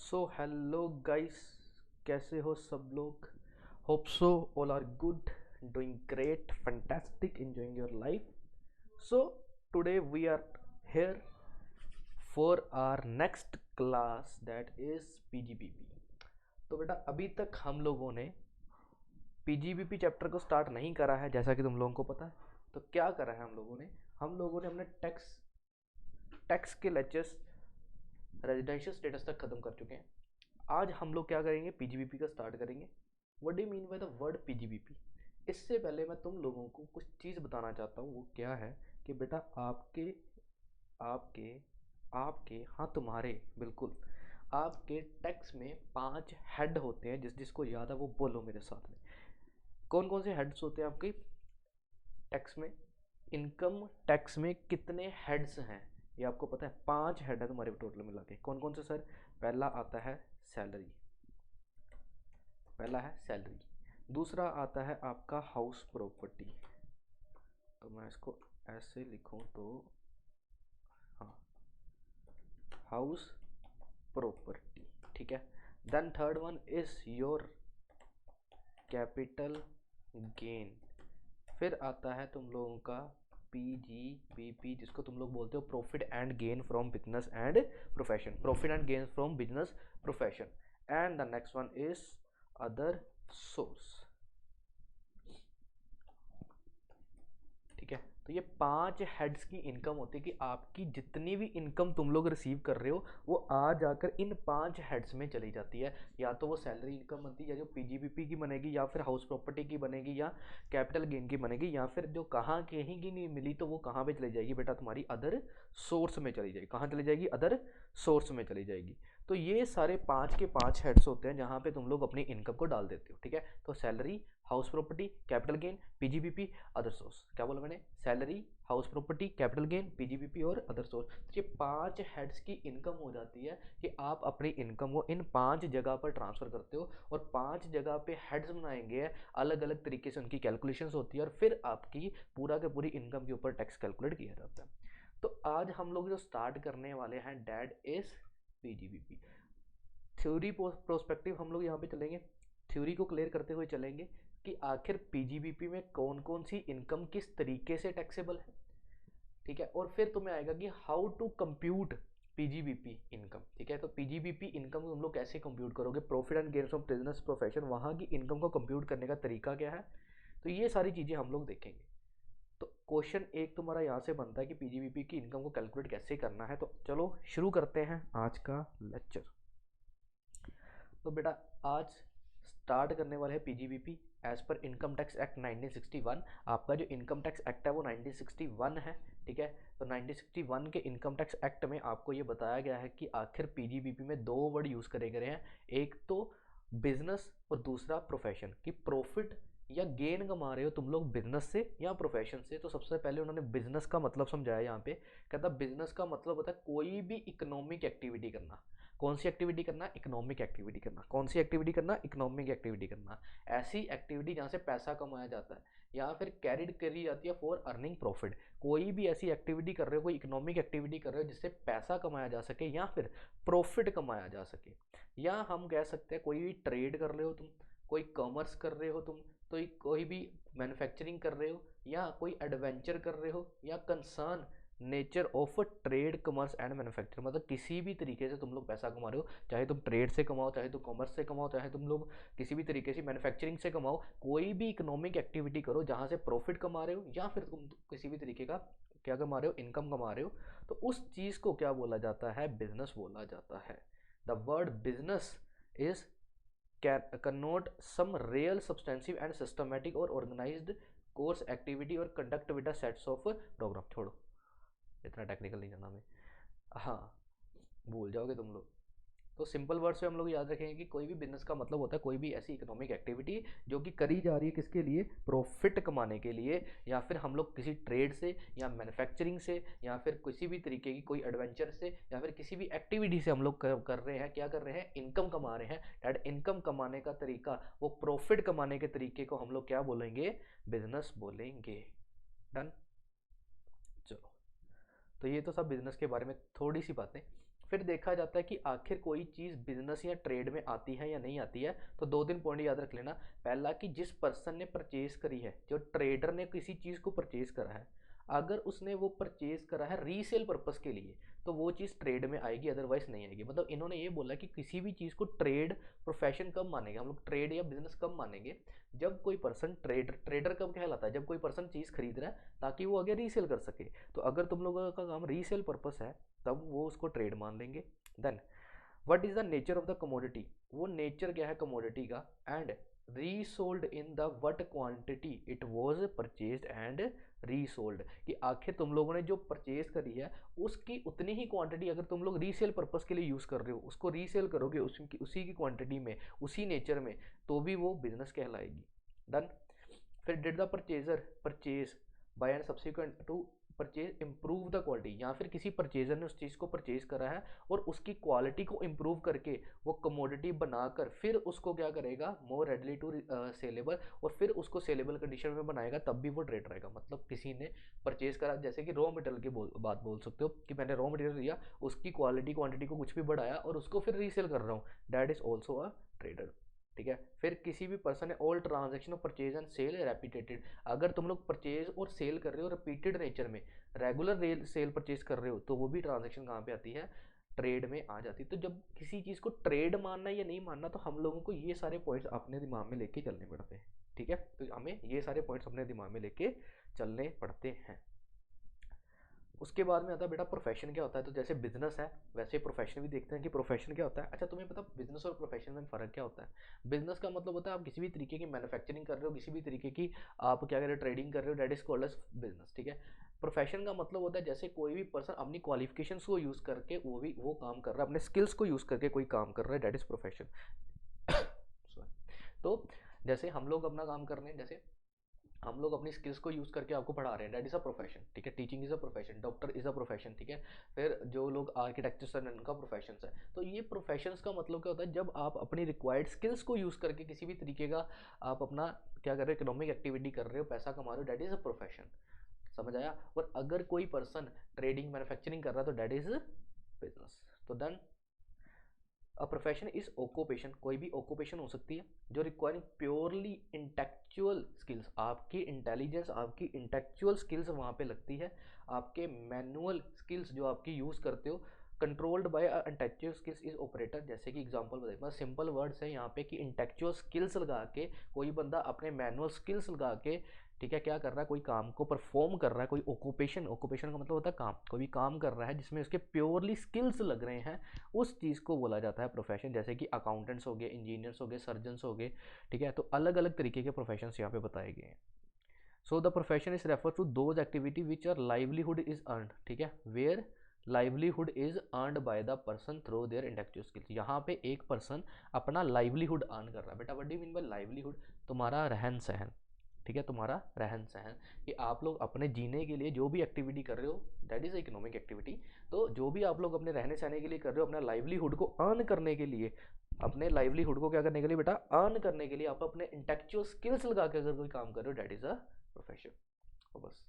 So hello guys, कैसे हो सब लोग। Hope so all are good, doing great, fantastic, enjoying your life. So today we are here for our next class, that is PGBP। तो बेटा अभी तक हम लोगों ने PGBP चैप्टर को स्टार्ट नहीं करा है, जैसा कि तुम लोगों को पता है। तो क्या करा है हम लोगों ने अपने टैक्स के लेक्चर्स रेजिडेंशियल स्टेटस तक खत्म कर चुके हैं। आज हम लोग क्या करेंगे, पीजीबीपी का स्टार्ट करेंगे। What do mean by the word PGBP. इससे पहले मैं तुम लोगों को कुछ चीज़ बताना चाहता हूँ। वो क्या है कि बेटा आपके आपके आपके हाँ तुम्हारे बिल्कुल आपके टैक्स में 5 हेड होते हैं। जिसको याद है वो बोलो मेरे साथ में। कौन कौन से हेड्स होते हैं आपके टैक्स में। इनकम टैक्स में कितने हेड्स हैं ये आपको पता है। 5 हेड है तुम्हारे टोटल मिला के। कौन कौन से सर। पहला आता है सैलरी, पहला है सैलरी। दूसरा आता है आपका हाउस प्रॉपर्टी। तो मैं इसको ऐसे लिखूं तो हाँ, हाउस प्रॉपर्टी, ठीक है। Then third one is your capital gain. फिर आता है तुम लोगों का पीजीबीपी, जिसको तुम लोग बोलते हो profit and gain from business and profession, profit and gain from business profession. And the next one is other source, ठीक है। तो ये 5 हेड्स की इनकम होती है कि आपकी जितनी भी इनकम तुम लोग रिसीव कर रहे हो वो आ जाकर इन 5 हेड्स में चली जाती है। या तो वो सैलरी इनकम बनती है, या जो पीजीबीपी की बनेगी, या फिर हाउस प्रॉपर्टी की बनेगी, या कैपिटल गेन की बनेगी, या फिर जो कहाँ कहीं की नहीं मिली तो वो कहाँ पे चली जाएगी बेटा, तुम्हारी अदर सोर्स में चली जाएगी। कहाँ चली जाएगी, अदर सोर्स में चली जाएगी। तो ये सारे 5 के 5 हेड्स होते हैं जहाँ पे तुम लोग अपनी इनकम को डाल देते हो, ठीक है। तो salary, house property, capital gain, PGBP, other source. क्या बोला मैंने, salary, house property, capital gain, PGBP और अदर सोर्स। तो ये 5 हेड्स की इनकम हो जाती है कि आप अपनी इनकम को इन 5 जगह पर ट्रांसफर करते हो, और 5 जगह पे हेड्स बनाएंगे। अलग अलग तरीके से उनकी कैलकुलेशंस होती है, और फिर आपकी पूरा के पूरी इनकम के ऊपर टैक्स कैलकुलेट किया जाता है। तो आज हम लोग जो स्टार्ट करने वाले हैं that is PGBP. Theory prospective हम लोग यहाँ पे चलेंगे, थ्योरी को क्लियर करते हुए चलेंगे कि आखिर पीजीबीपी में कौन कौन सी इनकम किस तरीके से टैक्सेबल है, ठीक है। और फिर तुम्हें आएगा कि how to compute PGBP income, ठीक है। तो पीजीबीपी इनकम तुम लोग कैसे कंप्यूट करोगे, profit and gains of business profession, वहाँ की इनकम को कंप्यूट करने का तरीका क्या है। तो ये सारी चीज़ें हम लोग देखेंगे। तो क्वेश्चन एक तुम्हारा यहाँ से बनता है कि पीजीबीपी की इनकम को कैलकुलेट कैसे करना है। तो चलो शुरू करते हैं आज का लेक्चर। तो बेटा आज स्टार्ट करने वाले हैं पीजीबीपी एज पर इनकम टैक्स एक्ट 1961। आपका जो इनकम टैक्स एक्ट है वो 1961 है, ठीक है। तो 1961 के इनकम टैक्स एक्ट में आपको ये बताया गया है कि आखिर पीजीबीपी में 2 वर्ड यूज़ करे गए हैं। एक तो बिजनेस और दूसरा प्रोफेशन, कि प्रॉफिट या गेन कमा रहे हो तुम लोग बिजनेस से या प्रोफेशन से। तो सबसे पहले उन्होंने बिजनेस का मतलब समझाया यहाँ पे। कहता बिजनेस का मतलब होता है कोई भी इकोनॉमिक एक्टिविटी करना। कौन सी एक्टिविटी करना, इकोनॉमिक एक्टिविटी करना। कौन सी एक्टिविटी करना, इकोनॉमिक एक्टिविटी करना। ऐसी एक्टिविटी जहाँ से पैसा कमाया जाता है या फिर कैरिड करी जाती है फॉर अर्निंग प्रॉफिट। कोई भी ऐसी एक्टिविटी कर रहे हो, कोई इकोनॉमिक एक्टिविटी कर रहे हो जिससे पैसा कमाया जा सके या फिर प्रॉफिट कमाया जा सके। या हम कह सकते हैं कोई भी ट्रेड कर रहे हो तुम, कोई कॉमर्स कर रहे हो तुम, तो कोई भी मैन्युफैक्चरिंग कर रहे हो, या कोई एडवेंचर कर रहे हो, या concern nature of trade commerce and manufacture. मतलब किसी भी तरीके से तुम लोग पैसा कमा रहे हो, चाहे तुम ट्रेड से कमाओ, चाहे तुम कॉमर्स से कमाओ, चाहे तुम लोग किसी भी तरीके से मैन्युफैक्चरिंग से कमाओ। कोई भी इकोनॉमिक एक्टिविटी करो जहाँ से प्रॉफिट कमा रहे हो या फिर तुम किसी भी तरीके का क्या कमा रहे हो, इनकम कमा रहे हो, तो उस चीज़ को क्या बोला जाता है, बिजनेस बोला जाता है। The word business is connote some real substantive and systematic or organized course activity और conduct with a sets of program। छोड़ो, इतना टेक्निकल नहीं जाना हमें। हाँ, भूल जाओगे तुम लोग। तो सिंपल वर्ड से हम लोग याद रखेंगे कि कोई भी बिजनेस का मतलब होता है कोई भी ऐसी इकोनॉमिक एक्टिविटी जो कि करी जा रही है किसके लिए, प्रॉफिट कमाने के लिए। या फिर हम लोग किसी ट्रेड से या मैन्युफैक्चरिंग से या फिर किसी भी तरीके की कोई एडवेंचर से या फिर किसी भी एक्टिविटी से हम लोग कर रहे हैं, क्या कर रहे हैं, इनकम कमा रहे हैं। डैट इनकम कमाने का तरीका, वो प्रॉफिट कमाने के तरीके को हम लोग क्या बोलेंगे, बिजनेस बोलेंगे। डन। चलो, तो ये तो सब बिजनेस के बारे में थोड़ी सी बातें। फिर देखा जाता है कि आखिर कोई चीज़ बिजनेस या ट्रेड में आती है या नहीं आती है। तो दो तीन पॉइंट याद रख लेना। पहला कि जिस पर्सन ने परचेज करी है, जो ट्रेडर ने किसी चीज़ को परचेज करा है, अगर उसने वो परचेज करा है रीसेल पर्पस के लिए तो वो चीज़ ट्रेड में आएगी, अदरवाइज नहीं आएगी। मतलब इन्होंने ये बोला कि किसी भी चीज़ को ट्रेड प्रोफेशन कब मानेंगे हम लोग, ट्रेड या बिजनेस कब मानेंगे, जब कोई पर्सन ट्रेडर कब कहलाता है, जब कोई पर्सन चीज़ खरीद रहा है ताकि वो आगे रीसेल कर सके। तो अगर तुम लोगों का काम रीसेल पर्पस है तब वो उसको ट्रेड मान लेंगे। Then what is the nature of the commodity, वो नेचर क्या है कमोडिटी का, and resold in the what quantity it was purchased and resold, कि आखिर तुम लोगों ने जो परचेज करी है उसकी उतनी ही क्वांटिटी अगर तुम लोग रीसेल पर्पस के लिए यूज़ कर रहे हो, उसको रीसेल करोगे उसी की क्वांटिटी में, उसी नेचर में, तो भी वो बिजनेस कहलाएगी। डन। फिर did the purchaser purchase by and subsequent to purchase improve the quality, या फिर किसी परचेजर ने उस चीज़ को परचेज करा है और उसकी क्वालिटी को इम्प्रूव करके वो कमोडिटी बनाकर फिर उसको क्या करेगा, मोर रेडली टू सेलेबल, और फिर उसको सेलेबल कंडीशन में बनाएगा, तब भी वो ट्रेड रहेगा। मतलब किसी ने परचेज करा, जैसे कि रॉ मटेरियल की बात बोल सकते हो कि मैंने रॉ मटेरियल लिया, उसकी क्वालिटी क्वांटिटी को कुछ भी बढ़ाया और उसको फिर रीसेल कर रहा हूँ, that is also a trader. ठीक है। फिर किसी भी पर्सन ने all transaction of purchase and sale repeated, अगर तुम लोग परचेज और सेल कर रहे हो रिपीटेड नेचर में, रेगुलर सेल परचेज कर रहे हो, तो वो भी ट्रांजेक्शन कहाँ पे आती है, ट्रेड में आ जाती है। तो जब किसी चीज़ को ट्रेड मानना या नहीं मानना, तो हम लोगों को ये सारे पॉइंट्स अपने दिमाग में लेके चलने पड़ते हैं। ठीक है, तो हमें ये सारे पॉइंट्स अपने दिमाग में लेके चलने पड़ते हैं। उसके बाद में आता है बेटा प्रोफेशन क्या होता है। तो जैसे बिजनेस है वैसे प्रोफेशन भी देखते हैं कि प्रोफेशन क्या होता है। अच्छा, तुम्हें पता बिजनेस और प्रोफेशन में फ़र्क क्या होता है। बिजनेस का मतलब होता है आप किसी भी तरीके की मैन्युफैक्चरिंग कर रहे हो, किसी भी तरीके की आप क्या कर रहे हो, ट्रेडिंग कर रहे हो, that is called as business. ठीक है। प्रोफेशन का मतलब होता है जैसे कोई भी पर्सन अपनी क्वालिफिकेशंस को यूज़ करके वो काम कर रहा है, अपने स्किल्स को यूज़ करके कोई काम कर रहा है, दैट इज प्रोफेशन। तो जैसे हम लोग अपना काम कर रहे हैं, जैसे हम लोग अपनी स्किल्स को यूज़ करके आपको पढ़ा रहे हैं, दैट इज़ अ प्रोफेशन। ठीक है। Teaching is a profession, doctor is a profession. ठीक है। फिर जो लोग आर्किटेक्चर्स हैं उनका प्रोफेशन है। तो ये प्रोफेशंस का मतलब क्या होता है, जब आप अपनी रिक्वायर्ड स्किल्स को यूज़ करके किसी भी तरीके का आप अपना क्या कर रहे हो, इकोनॉमिक एक्टिविटी कर रहे हो, पैसा कमा रहे हो, दैट इज़ अ प्रोफेशन। समझ आया। और अगर कोई पर्सन ट्रेडिंग मैन्युफैक्चरिंग कर रहा है तो दैट इज़ बिजनेस। तो then a profession is occupation, कोई भी ऑक्यूपेशन हो सकती है जो रिक्वायरिंग प्योरली इंटेलेक्चुअल स्किल्स, आपकी इंटेलिजेंस आपकी इंटेलेक्चुअल स्किल्स वहाँ पे लगती है, आपके मैनुअल स्किल्स जो आपकी यूज़ करते हो, controlled by intellectual skills is operator. जैसे कि एग्जांपल बताइए, मतलब सिंपल वर्ड्स है यहाँ पे कि इंटेलेक्चुअल स्किल्स लगा के कोई बंदा अपने मैनुअल स्किल्स लगा के, ठीक है, क्या कर रहा है, कोई काम को परफॉर्म कर रहा है, कोई ऑक्यूपेशन, ऑक्यूपेशन का मतलब होता है काम, कोई भी काम कर रहा है जिसमें उसके प्योरली स्किल्स लग रहे हैं, उस चीज़ को बोला जाता है प्रोफेशन। जैसे कि अकाउंटेंट्स हो गए, इंजीनियर्स हो गए, सर्जन्स हो गए। ठीक है। तो अलग अलग तरीके के प्रोफेशन यहाँ पे बताए गए हैं। So the profession is refer to those activity which are livelihood is earned, ठीक है, where livelihood is earned by the person through their intellectual skills. यहाँ पे एक पर्सन अपना लाइवलीहुड अर्न कर रहा है। बेटा what do you mean by livelihood, तुम्हारा रहन सहन। ठीक है, तुम्हारा रहन सहन, कि आप लोग अपने जीने के लिए जो भी एक्टिविटी कर रहे हो, दैट इज़ इकोनॉमिक एक्टिविटी। तो जो भी आप लोग अपने रहने सहने के लिए कर रहे हो, अपना लाइवलीहुड को अर्न करने के लिए, अपने लाइवलीहुड को क्या करने के लिए बेटा, अर्न करने के लिए आप अपने इंटेलेक्चुअल स्किल्स लगा के अगर कोई काम कर रहे हो, दैट इज़ अ प्रोफेशन। तो बस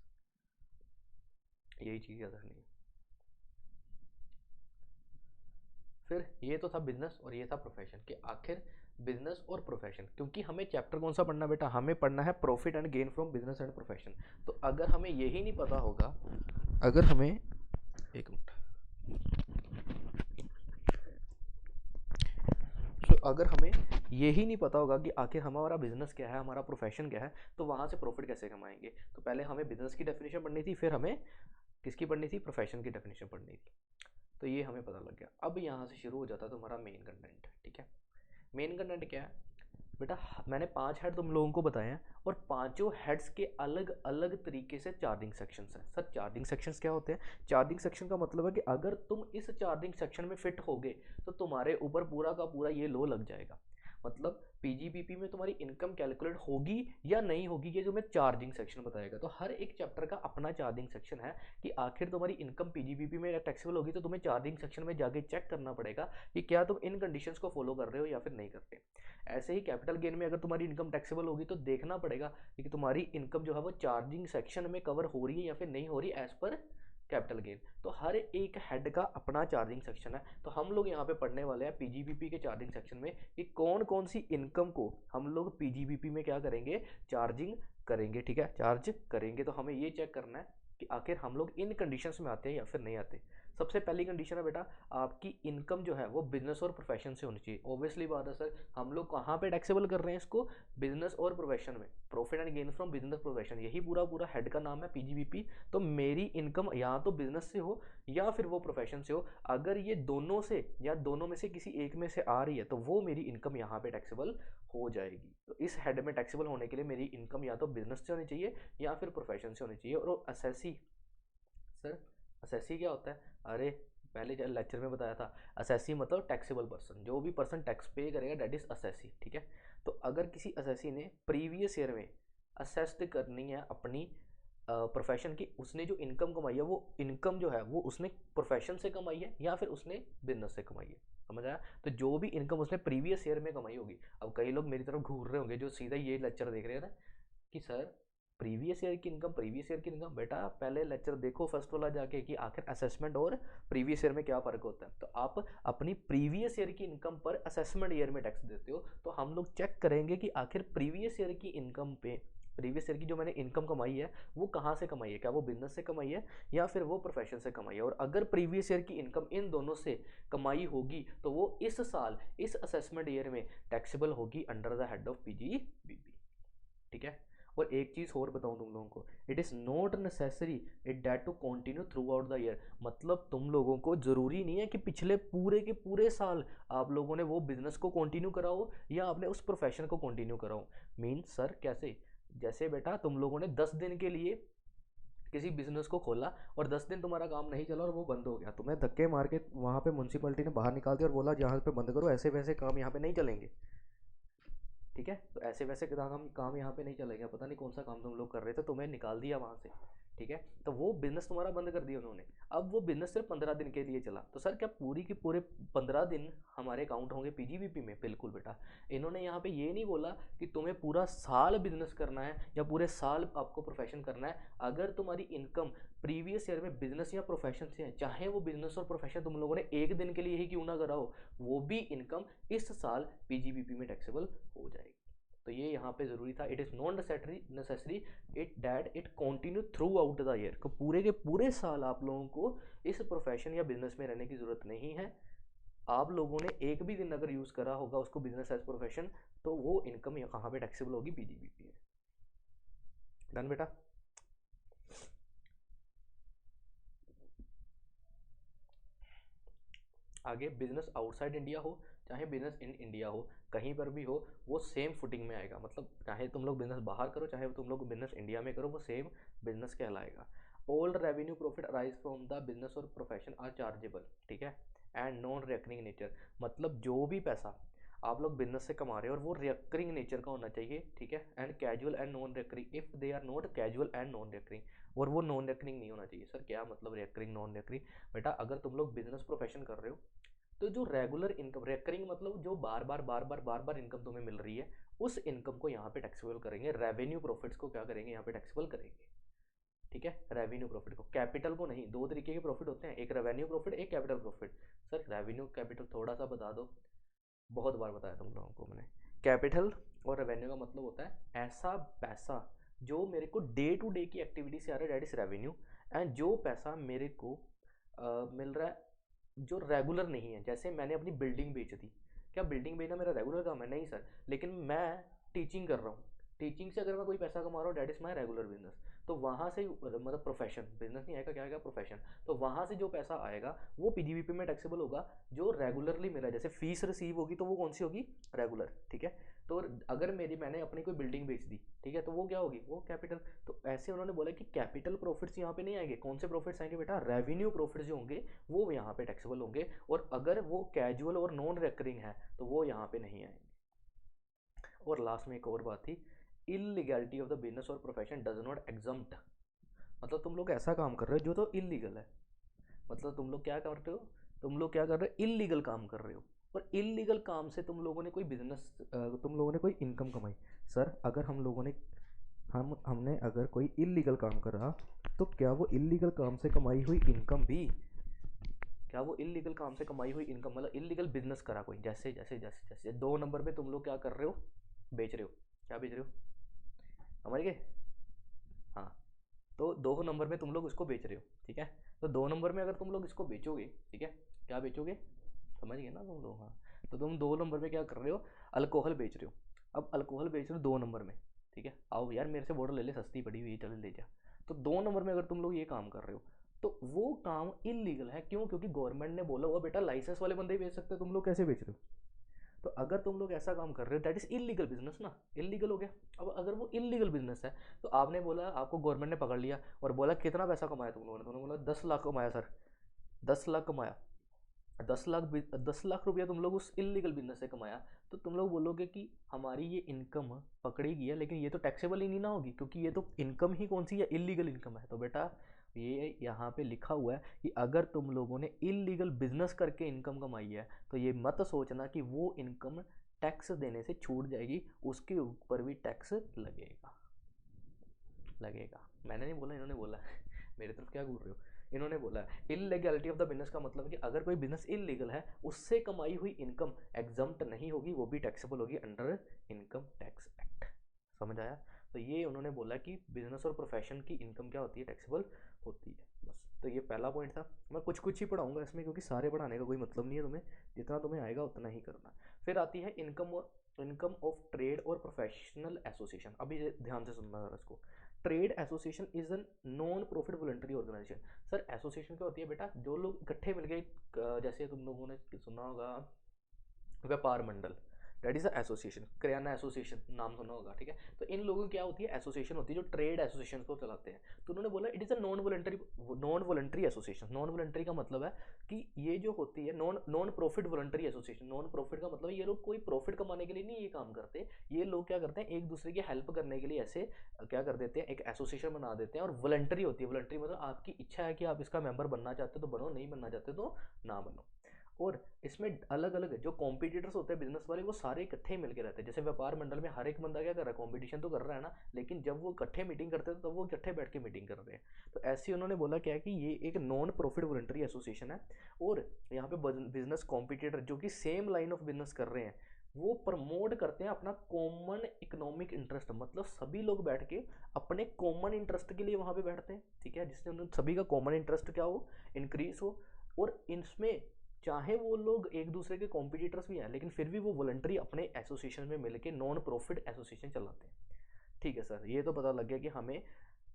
यही चीज़ याद रखनी है। फिर ये तो था बिजनेस और ये था प्रोफेशन, कि आखिर बिजनेस और प्रोफेशन, क्योंकि हमें चैप्टर कौन सा पढ़ना बेटा, हमें पढ़ना है profit and gain from business and profession. तो अगर हमें यही नहीं पता होगा, अगर हमें एक मिनट, तो अगर हमें यही नहीं पता होगा कि आखिर हमारा बिजनेस क्या है, हमारा प्रोफेशन क्या है, तो वहाँ से प्रॉफिट कैसे कमाएंगे। तो पहले हमें बिजनेस की डेफिनेशन पढ़नी थी, फिर हमें किसकी पढ़नी थी, प्रोफेशन की डेफिनेशन पढ़नी थी। तो ये हमें पता लग गया। अब यहाँ से शुरू हो जाता है तुम्हारा मेन कंटेंट। ठीक है। मेन कंटेंट क्या है बेटा, मैंने 5 हेड तुम लोगों को बताए हैं, और पांचों हेड्स के अलग अलग तरीके से चार्जिंग सेक्शंस हैं। सर चार्जिंग सेक्शंस क्या होते हैं, चार्जिंग सेक्शन का मतलब है कि अगर तुम इस चार्जिंग सेक्शन में फिट होगे तो तुम्हारे ऊपर पूरा का पूरा ये लो लग जाएगा। मतलब पीजीबीपी में तुम्हारी इनकम कैलकुलेट होगी या नहीं होगी, ये तुम्हें चार्जिंग सेक्शन बताएगा। तो हर एक चैप्टर का अपना चार्जिंग सेक्शन है, कि आखिर तुम्हारी इनकम पीजीबीपी में टैक्सेबल होगी, तो तुम्हें चार्जिंग सेक्शन में जाके चेक करना पड़ेगा कि क्या तुम इन कंडीशंस को फॉलो कर रहे हो या फिर नहीं कर रहे। ऐसे ही कैपिटल गेन में अगर तुम्हारी इनकम टैक्सेबल होगी, तो देखना पड़ेगा कि तुम्हारी इनकम जो है वो चार्जिंग सेक्शन में कवर हो रही है या फिर नहीं हो रही, एज पर कैपिटल गेन। तो हर एक हेड का अपना चार्जिंग सेक्शन है। तो हम लोग यहाँ पे पढ़ने वाले हैं पीजीबीपी के चार्जिंग सेक्शन में कि कौन कौन सी इनकम को हम लोग पीजीबीपी में क्या करेंगे, चार्जिंग करेंगे। ठीक है, चार्ज करेंगे। तो हमें ये चेक करना है कि आखिर हम लोग इन कंडीशंस में आते हैं या फिर नहीं आते। सबसे पहली कंडीशन है बेटा, आपकी इनकम जो है वो बिजनेस और प्रोफेशन से होनी चाहिए। ऑब्वियसली बात है सर, हम लोग कहाँ पे टैक्सेबल कर रहे हैं इसको, बिजनेस और प्रोफेशन में। Profit and gain from business profession, यही पूरा पूरा हेड का नाम है पीजीबीपी। तो मेरी इनकम या तो बिजनेस से हो या फिर वो प्रोफेशन से हो। अगर ये दोनों से या दोनों में से किसी एक में से आ रही है तो वो मेरी इनकम यहाँ पे टैक्सेबल हो जाएगी। तो इस हेड में टैक्सेबल होने के लिए मेरी इनकम या तो बिजनेस से होनी चाहिए या फिर प्रोफेशन से होनी चाहिए। और असेसी, सर असेसी क्या होता है? अरे पहले लेक्चर में बताया था, असेसी मतलब टैक्सेबल पर्सन, जो भी पर्सन टैक्स पे करेगा दैट इज असेसी। ठीक है, तो अगर किसी असेसी ने प्रीवियस ईयर में असेस्ड करनी है अपनी प्रोफेशन की, उसने जो इनकम कमाई है वो इनकम जो है वो उसने प्रोफेशन से कमाई है या फिर उसने बिजनेस से कमाई है, समझ आया? तो जो भी इनकम उसने प्रीवियस ईयर में कमाई होगी। अब कई लोग मेरी तरफ घूर रहे होंगे जो सीधा ये लेक्चर देख रहे हैं ना कि सर प्रीवियस ईयर की इनकम, प्रीवियस ईयर की इनकम। बेटा पहले लेक्चर देखो फर्स्ट वाला जाके कि आखिर असेसमेंट और प्रीवियस ईयर में क्या फ़र्क होता है। तो आप अपनी प्रीवियस ईयर की इनकम पर असेसमेंट ईयर में टैक्स देते हो। तो हम लोग चेक करेंगे कि आखिर प्रीवियस ईयर की इनकम पे, प्रीवियस ईयर की जो मैंने इनकम कमाई है वो कहाँ से कमाई है, क्या वो बिजनेस से कमाई है या फिर वो प्रोफेशन से कमाई है। और अगर प्रीवियस ईयर की इनकम इन दोनों से कमाई होगी तो वो इस साल इस असेसमेंट ईयर में टैक्सेबल होगी under the head of PGBP. ठीक है, और एक चीज़ और बताऊं तुम लोगों को, it is not necessary it that to continue throughout the year. मतलब तुम लोगों को ज़रूरी नहीं है कि पिछले पूरे के पूरे साल आप लोगों ने वो बिजनेस को कंटिन्यू कराओ या आपने उस प्रोफेशन को कंटिन्यू कराओ। मीन सर कैसे? जैसे बेटा तुम लोगों ने 10 दिन के लिए किसी बिजनेस को खोला और 10 दिन तुम्हारा काम नहीं चला और वो बंद हो गया, तुम्हें धक्के मार के वहाँ पे म्यूनसिपलिटी ने बाहर निकाल दिया और बोला यहाँ पे बंद करो, ऐसे वैसे काम यहाँ पे नहीं चलेंगे। ठीक है, तो ऐसे वैसे काम काम यहाँ पे नहीं चलेगा, पता नहीं कौन सा काम तुम लोग कर रहे थे, तुम्हें निकाल दिया वहाँ से। ठीक है, तो वो बिजनेस तुम्हारा बंद कर दिया उन्होंने। अब वो बिजनेस सिर्फ 15 दिन के लिए चला, तो सर क्या पूरी की पूरे 15 दिन हमारे अकाउंट होंगे पीजीबीपी में? बिल्कुल बेटा। इन्होंने यहाँ पे ये नहीं बोला कि तुम्हें पूरा साल बिजनेस करना है या पूरे साल आपको प्रोफेशन करना है। अगर तुम्हारी इनकम प्रीवियस ईयर में बिजनेस या प्रोफेशन से है, चाहे वो बिजनेस और प्रोफेशन तुम लोगों ने एक दिन के लिए ही क्यों ना करा हो, वो भी इनकम इस साल पीजीबीपी में टैक्सेबल हो जाएगी। तो ये यहाँ पे ज़रूरी था। It is not necessary it that it continue throughout the year, को पूरे के पूरे साल आप लोगों को इस प्रोफेशन या बिजनेस में रहने की ज़रूरत नहीं है। आप लोगों ने एक भी दिन अगर यूज़ करा होगा उसको बिजनेस एज प्रोफेशन, तो वो इनकम कहाँ पे टैक्सेबल होगी? पीजीबीपी में। डन बेटा। आगे बिजनेस आउटसाइड इंडिया हो चाहे बिजनेस इन इंडिया हो, कहीं पर भी हो वो सेम फुटिंग में आएगा। मतलब चाहे तुम लोग बिजनेस बाहर करो चाहे तुम लोग बिजनेस इंडिया में करो, वो सेम बिजनेस कहलाएगा। All revenue profit arise from the business और प्रोफेशन आर चार्जेबल। ठीक है, एंड नॉन रिकरिंग नेचर, मतलब जो भी पैसा आप लोग बिजनेस से कमा रहे हो और वो रिकरिंग नेचर का होना चाहिए। ठीक है, and casual and non recurring, if they are not casual and non recurring, और वो नॉन रिकरिंग नहीं होना चाहिए। सर क्या मतलब रिकरिंग नॉन रिकरिंग? बेटा अगर तुम लोग बिजनेस प्रोफेशन कर रहे हो तो जो रेगुलर इनकम, रेकरिंग मतलब जो बार बार इनकम तुम्हें मिल रही है, उस इनकम को यहाँ पे टैक्सेबल करेंगे। रेवेन्यू प्रॉफिट्स को क्या करेंगे? यहाँ पे टैक्सेबल करेंगे। ठीक है, रेवेन्यू प्रॉफिट को, कैपिटल को नहीं। दो तरीके के प्रॉफिट होते हैं, एक रेवेन्यू प्रॉफिट, एक capital profit. Sir revenue capital थोड़ा सा बता दो, बहुत बार बताया तुम लोगों को मैंने। कैपिटल और रेवेन्यू का मतलब होता है ऐसा पैसा जो मेरे को डे टू डे की एक्टिविटी से आ रहा है, दैट इज रेवेन्यू। एंड जो पैसा मेरे को मिल रहा है जो रेगुलर नहीं है, जैसे मैंने अपनी बिल्डिंग बेच दी, क्या बिल्डिंग बेचना मेरा रेगुलर काम है? नहीं सर, लेकिन मैं टीचिंग कर रहा हूँ, टीचिंग से अगर मैं कोई पैसा कमा रहा हूँ that is my regular business. तो वहाँ से मतलब प्रोफेशन, बिजनेस नहीं आएगा, क्या आएगा? प्रोफेशन। तो वहाँ से जो पैसा आएगा वो पीजीबीपी में टैक्सेबल होगा, जो रेगुलरली मेरा, जैसे फीस रिसीव होगी तो वो कौन सी होगी? रेगुलर। ठीक है, तो अगर मैंने अपनी कोई बिल्डिंग बेच दी, ठीक है, तो वो क्या होगी? वो कैपिटल। तो ऐसे उन्होंने बोला कि कैपिटल प्रॉफिट्स यहाँ पे नहीं आएंगे। कौन से प्रॉफिट्स आएंगे बेटा? रेवेन्यू प्रॉफिट्स जो होंगे वो यहाँ पे टैक्सेबल होंगे, और अगर वो कैजुअल और नॉन रेकरिंग है तो वो यहाँ पे नहीं आएंगे। और लास्ट में एक और बात थी, इलीगैलिटी ऑफ द बिजनेस और प्रोफेशन डज नॉट एग्जम्प्ट। मतलब तुम लोग ऐसा काम कर रहे हो जो तो इलीगल है, मतलब तुम लोग क्या करते हो, तुम लोग क्या कर रहे हो? इलीगल काम कर रहे हो। और इलीगल काम से तुम लोगों ने कोई बिजनेस, तुम लोगों ने कोई इनकम कमाई। सर अगर हम लोगों ने हमने अगर कोई इलीगल काम करा तो क्या वो इलीगल काम से कमाई हुई इनकम भी, क्या वो इलीगल काम से कमाई हुई इनकम मतलब इलीगल बिजनेस करा कोई, जैसे जैसे जैसे जैसे 2 नंबर पे तुम लोग क्या कर रहे हो, बेच रहे हो, क्या बेच रहे हो, समझ गए? हाँ, तो 2 नंबर में तुम लोग इसको बेच रहे हो, ठीक है। तो 2 नंबर में अगर तुम लोग इसको बेचोगे, ठीक है, क्या बेचोगे, समझ गए ना तुम लोग? हाँ, तो तुम 2 नंबर में क्या कर रहे हो, अल्कोहल बेच रहे हो। अब अल्कोहल बेच रहे हो 2 नंबर में, ठीक है, आओ यार मेरे से बोतल ले ले, सस्ती पड़ी हुई है, चल ले जा। तो 2 नंबर में अगर तुम लोग ये काम कर रहे हो तो वो काम इलीगल है, क्यों? क्योंकि गवर्नमेंट ने बोला हुआ बेटा लाइसेंस वाले बंदे ही बेच सकते हो, तुम लोग कैसे बेच रहे हो? तो अगर तुम लोग ऐसा काम कर रहे हो दैट इज इलीगल बिजनेस ना, इलीगल हो गया। अब अगर वो इलीगल बिजनेस है तो आपने बोला, आपको गवर्नमेंट ने पकड़ लिया और बोला कितना पैसा कमाया तुम लोगों ने, तुमने बोला 10 लाख कमाया सर, 10 लाख कमाया, 10 लाख रुपया तुम लोग उस इलीगल बिजनेस से कमाया। तो तुम लोग बोलोगे कि हमारी ये इनकम पकड़ी गई है, लेकिन ये तो टैक्सेबल ही नहीं ना होगी, क्योंकि ये तो इनकम ही कौन सी है, इलीगल इनकम है। तो बेटा ये यहाँ पे लिखा हुआ है कि अगर तुम लोगों ने इलीगल बिजनेस करके इनकम कमाई है तो ये मत सोचना कि वो इनकम टैक्स देने से छूट जाएगी, उसके ऊपर भी टैक्स लगेगा, लगेगा। मैंने नहीं बोला, इन्होंने बोला मेरे तरफ क्या घूर रहे हो, इन्होंने बोला इलीगैलिटी ऑफ द बिजनेस का मतलब है कि अगर कोई बिजनेस इलीगल है उससे कमाई हुई इनकम एग्जम्प्ट नहीं होगी, वो भी टैक्सेबल होगी अंडर इनकम टैक्स एक्ट। समझ आया? तो ये उन्होंने बोला कि बिजनेस और प्रोफेशन की इनकम क्या होती है, टैक्सेबल होती है। बस, तो ये पहला पॉइंट था। मैं कुछ कुछ ही पढ़ाऊंगा इसमें, क्योंकि सारे पढ़ाने का कोई मतलब नहीं है, तुम्हें जितना तुम्हें आएगा उतना ही करना। फिर आती है इनकम ऑफ ट्रेड और प्रोफेशनल एसोसिएशन। अभी ध्यान से सुनना जरा इसको। Trade association is an non profit voluntary organisation. Sir association क्या होती है बेटा, जो लोग इकट्ठे मिलके जैसे तुम लोगों ने सुना होगा व्यापार मंडल, that is a association. Kirana association नाम सुना होगा, ठीक है। तो इन लोगों की क्या होती है, एसोसिएशन होती है जो ट्रेड एसोसिएशन को चलाते हैं। तो उन्होंने बोला it is a non voluntary association. Non voluntary का मतलब है कि ये जो होती है non non profit voluntary association. Non profit का मतलब ये लोग कोई प्रॉफिट कमाने के लिए नहीं ये काम करते, ये लोग क्या करते हैं एक दूसरे की हेल्प करने के लिए ऐसे क्या कर देते हैं, एक एसोसिएशन बना देते हैं। और वॉलंटरी होती है, वॉलंटरी मतलब आपकी इच्छा है कि आप इसका मेंबर बनना चाहते हो तो बनो, नहीं बनना चाहते तो ना बनो। और इसमें अलग अलग जो कॉम्पिटिटर्स होते हैं बिजनेस वाले, वो सारे इकट्ठे मिलकर रहते हैं। जैसे व्यापार मंडल में हर एक बंदा क्या कर रहा है, कंपटीशन तो कर रहा है ना, लेकिन जब वो इकट्ठे मीटिंग करते हैं तो वो इकट्ठे बैठ के मीटिंग कर रहे हैं। तो ऐसे उन्होंने बोला क्या है कि ये एक नॉन प्रॉफिट वॉलंटरी एसोसिएशन है। और यहाँ पे बिजनेस कॉम्पिटिटर जो कि सेम लाइन ऑफ बिजनेस कर रहे हैं, वो प्रमोट करते हैं अपना कॉमन इकोनॉमिक इंटरेस्ट। मतलब सभी लोग बैठ के अपने कॉमन इंटरेस्ट के लिए वहां पे बैठते हैं, ठीक है, जिससे उन सभी का कॉमन इंटरेस्ट क्या हो, इंक्रीज हो। और इसमें चाहे वो लोग एक दूसरे के कॉम्पिटिटर्स भी हैं, लेकिन फिर भी वो वॉलंटरी अपने एसोसिएशन में मिलकर नॉन प्रॉफिट एसोसिएशन चलाते हैं। ठीक है सर, ये तो पता लग गया कि हमें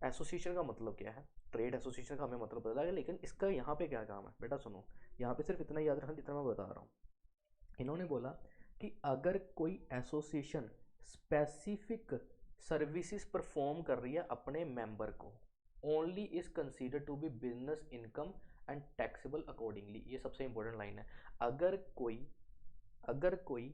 एसोसिएशन का मतलब क्या है, ट्रेड एसोसिएशन का हमें मतलब पता लगा, लेकिन इसका यहाँ पे क्या काम है बेटा सुनो। यहाँ पे सिर्फ इतना याद रखना जितना मैं बता रहा हूँ। इन्होंने बोला कि अगर कोई एसोसिएशन स्पेसिफिक सर्विसेज परफॉर्म कर रही है अपने मेंबर को, only is consider to be business income and taxable accordingly. ये सबसे इंपॉर्टेंट लाइन है। अगर कोई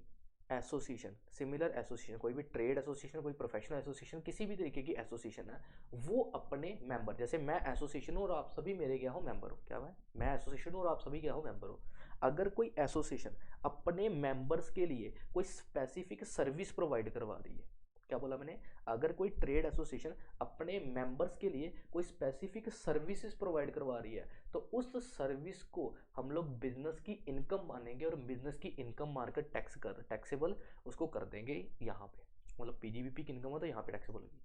एसोसिएशन, सिमिलर एसोसिएशन, कोई भी ट्रेड एसोसिएशन, कोई प्रोफेशनल एसोसिएशन, किसी भी तरीके की एसोसिएशन है, वो अपने मेंबर, जैसे मैं एसोसिएशन हूँ और आप सभी मेरे क्या हो, मेंबर हो, क्या मैं एसोसिएशन हूँ और आप सभी क्या हो, मेंबर हो। अगर कोई एसोसिएशन अपने मेंबर्स के लिए कोई स्पेसिफिक सर्विस प्रोवाइड करवा रही है, क्या बोला मैंने, अगर कोई ट्रेड एसोसिएशन अपने मेंबर्स के लिए कोई स्पेसिफिक सर्विसेज प्रोवाइड करवा रही है, तो उस सर्विस को हम लोग बिजनेस की इनकम मानेंगे और बिजनेस की इनकम मार्केट टैक्सेबल उसको कर देंगे यहाँ पे। मतलब पीजीबीपी की इनकम हो तो यहाँ पे टैक्सेबल होगी।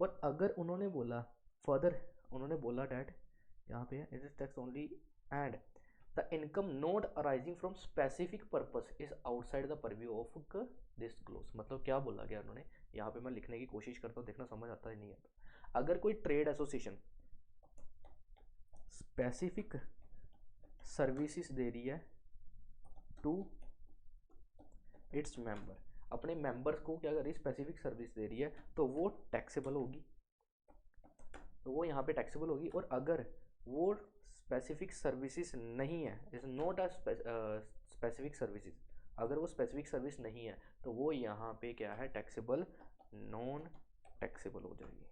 और अगर उन्होंने बोला फर्दर, उन्होंने बोला डैट यहाँ पे it is tax only and the income not arising from specific purpose is outside the purview of this close. मतलब क्या बोला गया उन्होंने, यहाँ पे मैं लिखने की कोशिश करता हूँ, देखना समझ आता है नहीं आता। अगर कोई ट्रेड एसोसिएशन स्पेसिफिक सर्विसेज दे रही है टू इट्स मेंबर, अपने मेंबर्स को क्या कर रही है, स्पेसिफिक सर्विस दे रही है, तो वो टैक्सेबल होगी, तो वो यहाँ पे टैक्सेबल होगी। और अगर वो स्पेसिफिक सर्विसेज नहीं है, is not a specific services, अगर वो स्पेसिफिक सर्विस नहीं है तो वो यहाँ पे क्या है, टैक्सेबल नॉन टैक्सेबल हो जाएगी।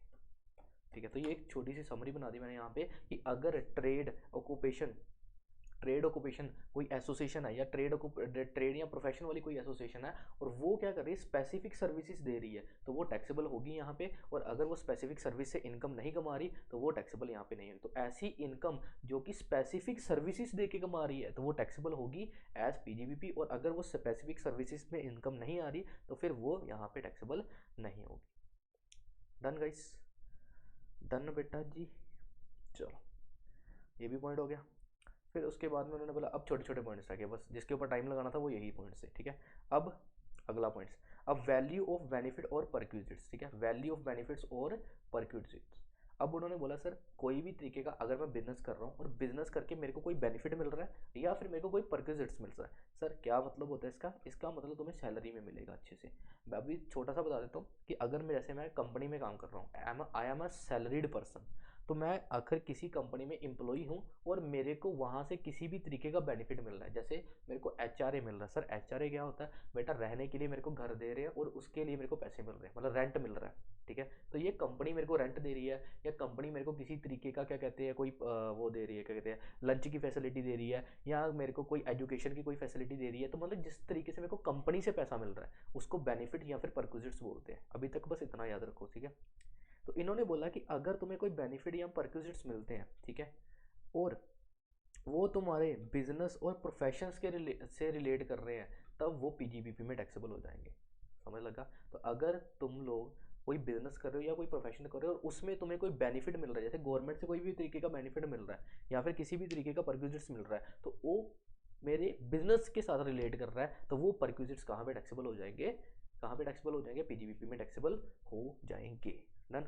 ठीक है, तो ये एक छोटी सी समरी बना दी मैंने यहाँ पे कि अगर ट्रेड ऑक्यूपेशन ट्रेड ऑक्यूपेशन कोई एसोसिएशन है या ट्रेड या प्रोफेशन वाली कोई एसोसिएशन है और वो क्या कर रही है, स्पेसिफिक सर्विसेज दे रही है, तो वो टैक्सेबल होगी यहाँ पे। और अगर वो स्पेसिफिक सर्विस से इनकम नहीं कमा रही तो वो टैक्सेबल यहाँ पे नहीं होगी। तो ऐसी इनकम जो कि स्पेसिफिक सर्विसेज दे के कमा रही है तो वो टैक्सेबल होगी एज पीजीबीपी, और अगर वो स्पेसिफिक सर्विसेज में इनकम नहीं आ रही तो फिर वो यहाँ पे टैक्सेबल नहीं होगी। डन गाइस, डन बेटा जी। चलो ये भी पॉइंट हो गया। फिर उसके बाद में उन्होंने बोला अब छोटे छोटे पॉइंट्स रखे, बस जिसके ऊपर टाइम लगाना था वो यही पॉइंट्स है, ठीक है। अब अगला पॉइंट्स, अब वैल्यू ऑफ बेनिफिट और परक्विजिट्स, ठीक है, वैल्यू ऑफ बेनिफिट्स और परक्विजिट्स। अब उन्होंने बोला सर कोई भी तरीके का अगर मैं बिजनेस कर रहा हूँ और बिजनेस करके मेरे को कोई बेनिफिट मिल रहा है या फिर मेरे को कोई परक्विजिट्स मिल रहा है, सर क्या मतलब होता है इसका, इसका मतलब तुम्हें सैलरी में मिलेगा अच्छे से। मैं अभी छोटा सा बता देता हूँ कि अगर मैं जैसे मैं कंपनी में काम कर रहा हूँ, I am a salaried person, तो मैं आखिर किसी कंपनी में एम्प्लॉई हूँ और मेरे को वहाँ से किसी भी तरीके का बेनिफिट मिल रहा है। जैसे मेरे को एचआरए मिल रहा है, सर एचआरए क्या होता है बेटा, रहने के लिए मेरे को घर दे रहे हैं और उसके लिए मेरे को पैसे मिल रहे हैं, मतलब रेंट मिल रहा है, ठीक है। तो ये कंपनी मेरे को रेंट दे रही है या कंपनी मेरे को किसी तरीके का क्या कहते हैं कोई वो दे रही है, क्या कहते हैं लंच की फैसिलिटी दे रही है या मेरे को कोई एजुकेशन की कोई फैसिलिटी दे रही है, तो मतलब जिस तरीके से मेरे को कंपनी से पैसा मिल रहा है उसको बेनिफिट या फिर परक्विजिट्स बोलते हैं। अभी तक बस इतना याद रखो, ठीक है। तो इन्होंने बोला कि अगर तुम्हें कोई बेनिफिट या परक्विजिट्स मिलते हैं, ठीक है, और वो तुम्हारे बिजनेस और प्रोफेशंस के से रिलेट कर रहे हैं, तब वो पीजीबीपी में टैक्सेबल हो जाएंगे। समझ लगा। तो अगर तुम लोग कोई बिजनेस कर रहे हो या कोई प्रोफेशन कर रहे हो और उसमें तुम्हें कोई बेनिफिट मिल रहा है, जैसे गवर्नमेंट से कोई भी तरीके का बेनिफिट मिल रहा है या फिर किसी भी तरीके का परक्विजिट्स मिल रहा है, तो वो मेरे बिजनेस के साथ रिलेट कर रहा है, तो वो परक्विजिट्स कहाँ पे टैक्सेबल हो जाएंगे, कहाँ पे टैक्सेबल हो जाएंगे, पीजीबीपी में टैक्सेबल हो जाएंगे। डन।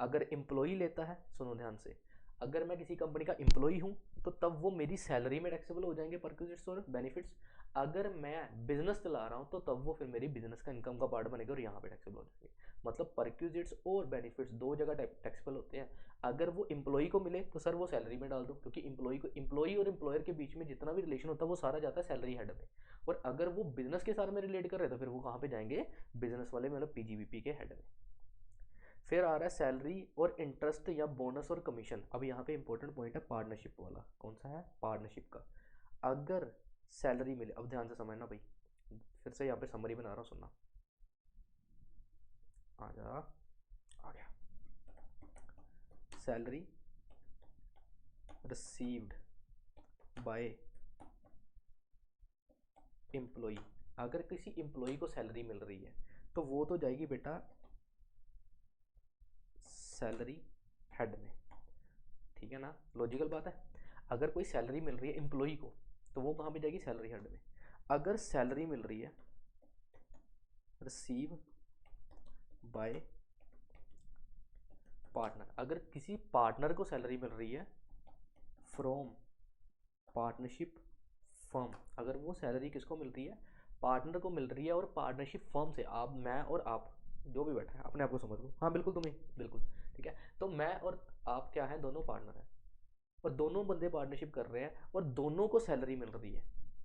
अगर एम्प्लॉई लेता है, सुनो ध्यान से, अगर मैं किसी कंपनी का एम्प्लॉई हूँ तो तब वो मेरी सैलरी में टैक्सेबल हो जाएंगे परक्विजिट्स और बेनिफिट्स। अगर मैं बिजनेस चला रहा हूँ तो तब वो फिर मेरी बिजनेस का इनकम का पार्ट बनेगा और यहाँ पे टैक्सेबल हो जाएंगे। मतलब परक्विजिट्स और बेनिफिट्स दो जगह टैक्सेबल होते हैं। अगर वो एम्प्लॉई को मिले तो सर वो सैलरी में डाल दो, क्योंकि एम्प्लॉई और एम्प्लॉयर के बीच में जितना भी रिलेशन होता है वो सारा जाता है सैलरी हेड में। और अगर वो बिजनेस के साथ में रिलेट कर रहे हैं तो फिर वो कहाँ पे जाएंगे, बिजनेस वाले मतलब पीजीबीपी के हेड में। फिर आ रहा है सैलरी और इंटरेस्ट या बोनस और कमीशन। अब यहाँ पे इंपॉर्टेंट पॉइंट है पार्टनरशिप वाला। कौन सा है, पार्टनरशिप का। अगर सैलरी मिले, अब ध्यान से समझना भाई, फिर से यहाँ पे समरी बना रहा हूँ, सुनना। आ जा, आ गया। सैलरी रिसीव्ड बाय एम्प्लॉई, अगर किसी एम्प्लॉई को सैलरी मिल रही है तो वो तो जाएगी बेटा सैलरी हेड में, ठीक है ना, लॉजिकल बात है। अगर कोई सैलरी मिल रही है एम्प्लॉई को तो वो कहाँ पे जाएगी, सैलरी हेड में। अगर सैलरी मिल रही है रिसीव बाय पार्टनर, अगर किसी पार्टनर को सैलरी मिल रही है फ्रॉम पार्टनरशिप फर्म, अगर वो सैलरी किसको मिल रही है, पार्टनर को मिल रही है और पार्टनरशिप फर्म से, आप मैं और आप जो भी बैठा है अपने आप को समझ लो, हाँ बिल्कुल तुम्हें, बिल्कुल ठीक है। तो मैं और आप क्या है, दोनों पार्टनर हैं और दोनों बंदे पार्टनरशिप कर रहे हैं और दोनों को सैलरी मिल रही है,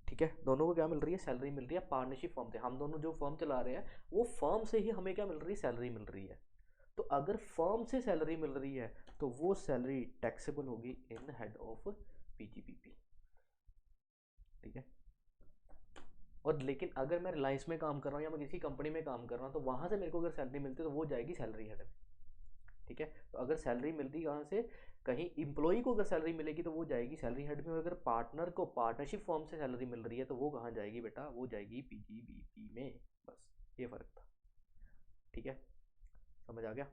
ठीक है। दोनों को क्या मिल रही है, सैलरी मिल रही है पार्टनरशिप फर्म से। हम दोनों जो फर्म चला रहे हैं वो फर्म से ही हमें क्या मिल रही है, सैलरी मिल रही है। तो अगर फर्म से सैलरी मिल रही है तो वो सैलरी टैक्सेबल होगी इन हेड ऑफ पीजीबीपी, ठीक है। और लेकिन अगर मैं रिलायंस में काम कर रहा हूँ या मैं किसी कंपनी में काम कर रहा हूँ तो वहां से मेरे को अगर सैलरी मिलती है तो वो जाएगी सैलरी हेड में, ठीक है। तो अगर सैलरी मिलती कहाँ से, कहीं इंप्लॉई को अगर सैलरी मिलेगी तो वो जाएगी सैलरी हेड में, और अगर पार्टनर को पार्टनरशिप फॉर्म से सैलरी मिल रही है तो वो कहाँ जाएगी बेटा, वो जाएगी पीजीबीपी में। बस ये फर्क था, ठीक है, समझ आ गया।